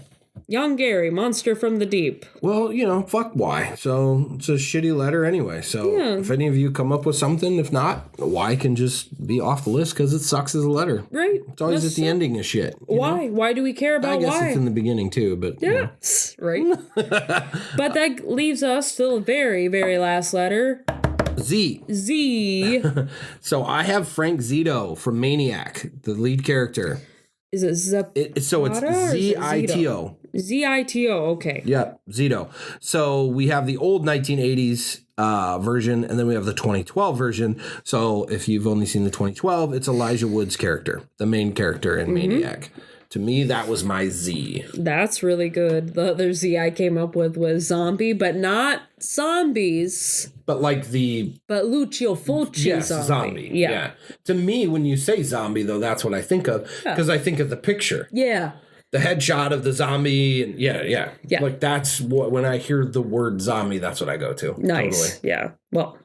Young Gary, Monster from the Deep. Well, fuck why. So it's a shitty letter anyway. So if any of you come up with something, if not, why can just be off the list because it sucks as a letter. Right. It's always at the ending of shit. Why? Why do we care about why? I guess it's in the beginning too, but. Yeah. Right. But that leaves us to the very, very last letter. Z. So I have Frank Zito from Maniac, the lead character. Is it Zip? So it's Zito. Zito, okay. Yeah, Zito. So we have the old 1980s version, and then we have the 2012 version. So if you've only seen the 2012, it's Elijah Wood's character, the main character in Maniac. To me, that was my Z. That's really good. The other Z I came up with was zombie, but not zombies. But Lucio Fulci zombie. Yeah. To me, when you say zombie, though, that's what I think of. Because I think of the picture. Yeah. The headshot of the zombie. And yeah. Like, that's what, when I hear the word zombie, that's what I go to. Nice. Totally. Yeah. Well,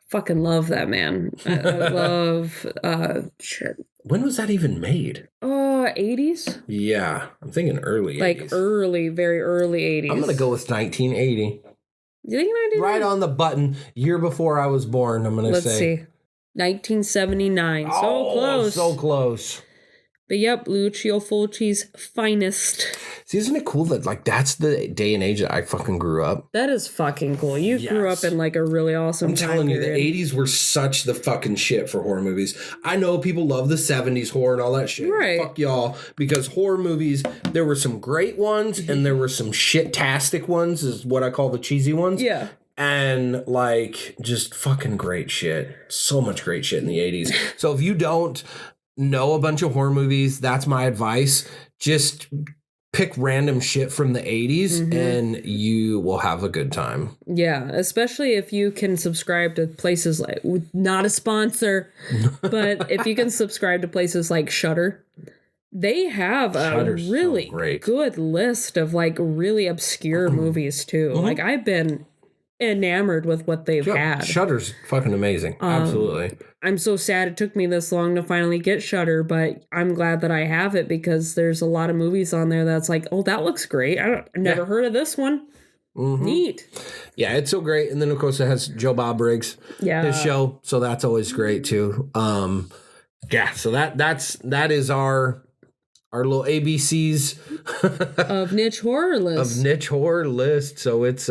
fucking love that, man. I love, shit. When was that even made? 80s? Yeah, I'm thinking early 80s. Like very early 80s. I'm going to go with 1980. You think 1980? Right on the button, year before I was born, I'm going to say. Let's see. 1979. So close. But yep, Lucio Fulci's finest. See, isn't it cool that, like, that's the day and age that I fucking grew up? That is fucking cool. You grew up in, like, a really awesome time. I'm telling you, the 80s were such the fucking shit for horror movies. I know people love the 70s horror and all that shit. Right. Fuck y'all. Because horror movies, there were some great ones and there were some shit-tastic ones, is what I call the cheesy ones. Yeah. And, like, just fucking great shit. So much great shit in the 80s. So if you don't know a bunch of horror movies, that's my advice. Just pick random shit from the 80s and you will have a good time. Yeah, especially if you can subscribe to places like, not a sponsor, but if you can subscribe to places like Shudder. They have Shudder's a really good list of like really obscure movies too. Like I've been enamored with what they've had. Shudder's fucking amazing. Absolutely. I'm so sad it took me this long to finally get Shudder, but I'm glad that I have it because there's a lot of movies on there that's like, oh, that looks great. I've never heard of this one. Neat. Yeah, it's so great. And then, of course, it has Joe Bob Briggs, his show. So that's always great, too. So that is our little ABCs of niche horror list. So it's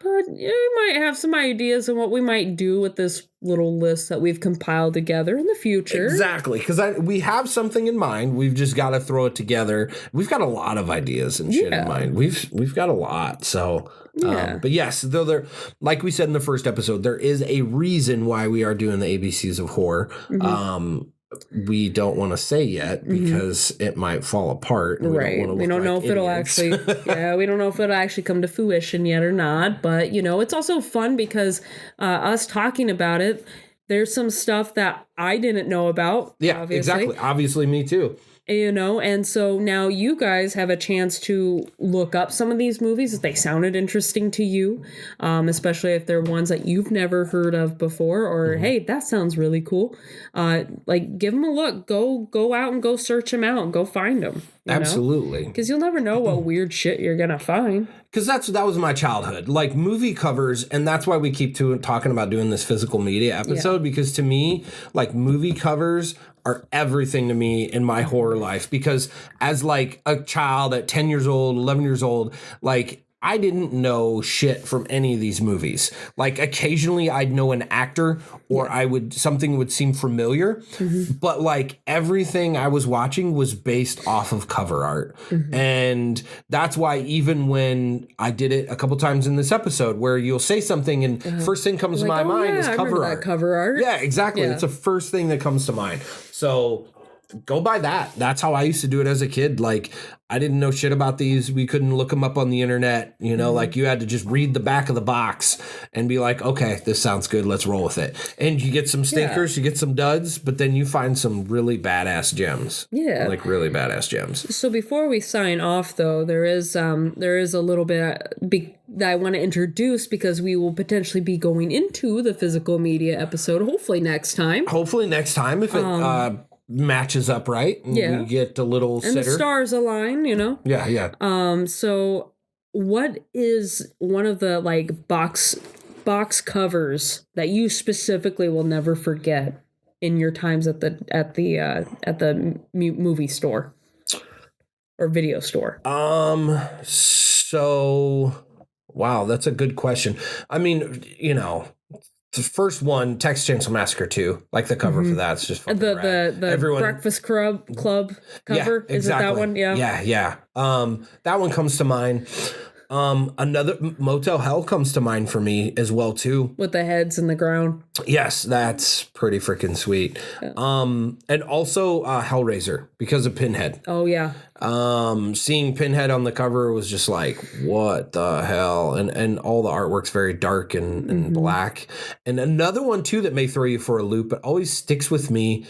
but you might have some ideas on what we might do with this little list that we've compiled together in the future. Exactly, because we have something in mind. We've just got to throw it together. We've got a lot of ideas and shit in mind. We've got a lot. So, but yes, though there, like we said in the first episode, there is a reason why we are doing the ABCs of horror. we don't want to say yet because it might fall apart. And Right. We don't know if it'll actually, we don't know if it'll actually come to fruition yet or not. But, you know, it's also fun because us talking about it, there's some stuff that I didn't know about. Yeah, obviously. exactly. Obviously, me too. You know, and so now you guys have a chance to look up some of these movies if they sounded interesting to you, especially if they're ones that you've never heard of before, or hey, that sounds really cool. Like, give them a look. Go out and go search them out and go find them. Absolutely. Because you'll never know what weird shit you're gonna find. Because that was my childhood, like movie covers, and that's why we keep talking about doing this physical media episode. Because to me, like movie covers are everything to me in my horror life. Because as like a child at 10 years old, 11 years old, like I didn't know shit from any of these movies. Like occasionally I'd know an actor or something would seem familiar, but like everything I was watching was based off of cover art. And that's why even when I did it a couple times in this episode where you'll say something and first thing comes to my mind is cover art. That cover art. Yeah, exactly. It's the first thing that comes to mind. So go by that. That's how I used to do it as a kid. Like I didn't know shit about these. We couldn't look them up on the internet. You know, like you had to just read the back of the box and be like, okay, this sounds good. Let's roll with it. And you get some stinkers, you get some duds, but then you find some really badass gems. Yeah. Like really badass gems. So before we sign off though, there is a little bit that I want to introduce because we will potentially be going into the physical media episode hopefully next time. If it matches up right. And we get a little sitter. And the stars align, you know? Yeah. So what is one of the like box covers that you specifically will never forget in your times at the movie store or video store? So wow, that's a good question. I mean, you know, the first one, Texas Chainsaw Massacre 2, like the cover for that's just fucking rad. The Breakfast Club cover. Yeah, exactly. Is it that one? Yeah. That one comes to mind. Another Motel Hell comes to mind for me as well too. With the heads in the ground. Yes, that's pretty freaking sweet. Yeah. And also Hellraiser because of Pinhead. Oh yeah. Seeing Pinhead on the cover was just like, what the hell? And all the artwork's very dark and black. And another one too that may throw you for a loop, but always sticks with me.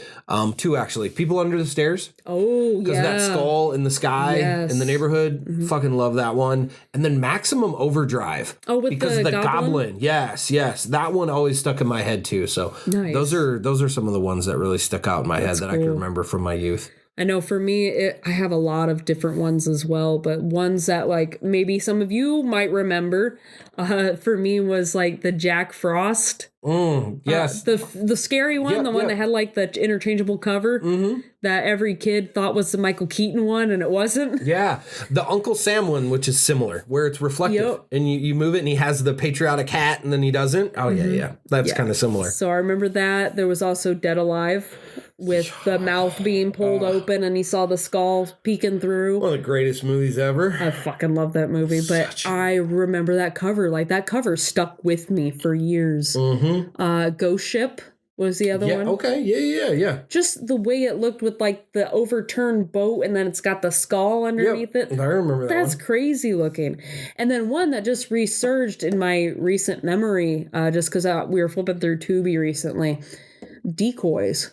Two actually, People Under the Stairs. Oh yeah. Because that skull in the sky in the neighborhood, fucking love that one. And then Maximum Overdrive. Oh, with because the of the goblin. Yes. That one always stuck in my head too. So those are some of the ones that really stuck out in my head that I can remember from my youth. I know for me, I have a lot of different ones as well, but ones that like maybe some of you might remember for me was like the Jack Frost. Yes. The scary one, the one that had like the interchangeable cover that every kid thought was the Michael Keaton one and it wasn't. Yeah. The Uncle Sam one, which is similar, where it's reflective and you move it and he has the patriotic hat and then he doesn't. Oh, yeah. That's kind of similar. So I remember that. There was also Dead Alive with the mouth being pulled open and he saw the skull peeking through. One of the greatest movies ever. I fucking love that movie, but I remember that cover. Like that cover stuck with me for years. Ghost Ship was the other one. Okay. Yeah. Just the way it looked with like the overturned boat and then it's got the skull underneath it. I remember that. That's crazy looking. And then one that just resurged in my recent memory, just because we were flipping through Tubi recently. Decoys.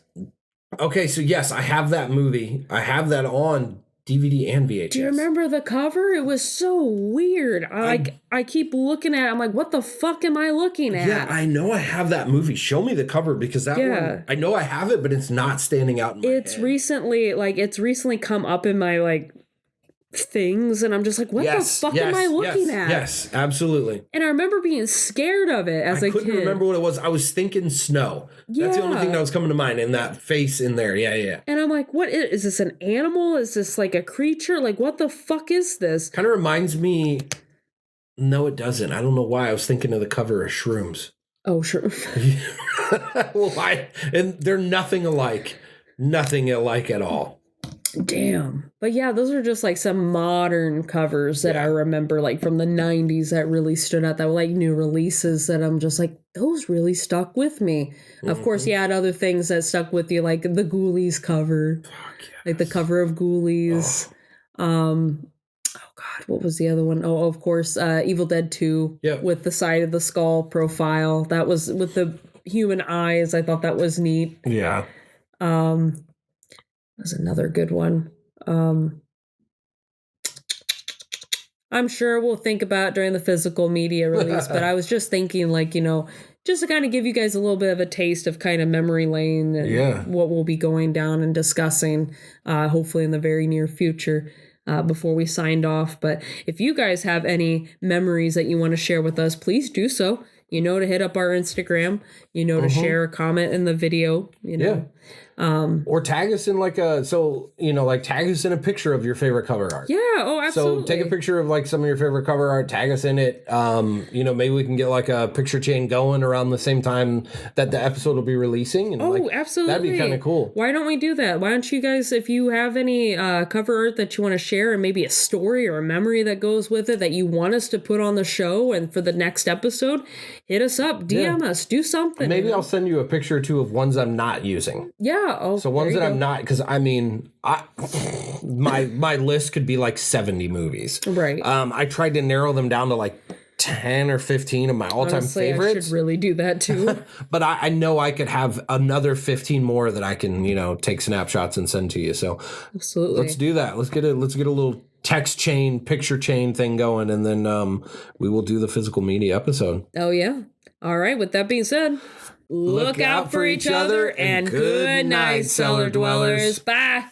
Okay, so yes, I have that movie. I have that on DVD and VHS. Do you remember the cover? It was so weird. I keep looking at it. I'm like, what the fuck am I looking at? Yeah, I know I have that movie. Show me the cover because that one, I know I have it, but it's not standing out in my head. It's recently come up in my like things and I'm just like, what the fuck am I looking at? Yes, absolutely. And I remember being scared of it as a kid. I couldn't remember what it was. I was thinking snow. That's the only thing that was coming to mind, and that face in there. Yeah. And I'm like, what is this, an animal? Is this like a creature? Like, what the fuck is this? Kind of reminds me. No, it doesn't. I don't know why. I was thinking of the cover of Shrooms. Oh, sure. And they're nothing alike. Nothing alike at all. Damn. But yeah, those are just like some modern covers that I remember like from the 90s that really stood out, that were like new releases that I'm just like, those really stuck with me. Of course, you had other things that stuck with you, like the Ghoulies cover, like the cover of Ghoulies. Oh God, what was the other one? Oh, of course, Evil Dead 2 with the side of the skull profile. That was with the human eyes. I thought that was neat. Yeah. That's another good one. I'm sure we'll think about during the physical media release, but I was just thinking, like, just to kind of give you guys a little bit of a taste of kind of memory lane and what we'll be going down and discussing, hopefully in the very near future. Before we signed off. But if you guys have any memories that you want to share with us, please do so. To hit up our Instagram, to share a comment in the video, or tag us in tag us in a picture of your favorite cover art. Yeah. Oh, absolutely. So take a picture of like some of your favorite cover art, tag us in it. Maybe we can get like a picture chain going around the same time that the episode will be releasing. And absolutely. That'd be kind of cool. Why don't we do that? Why don't you guys, if you have any cover art that you want to share and maybe a story or a memory that goes with it that you want us to put on the show and for the next episode, hit us up, DM us, do something. Maybe I'll send you a picture or two of ones I'm not using. Yeah. Oh, so ones that I'm not, because my list could be like 70 movies. Right. I tried to narrow them down to like 10 or 15 of my all-time favorites. I should really do that too. But I know I could have another 15 more that I can, take snapshots and send to you. So absolutely, let's do that. Let's get a little text chain, picture chain thing going, and then we will do the physical media episode. Oh yeah. All right. With that being said, look out for each other and good night, cellar dwellers. Bye.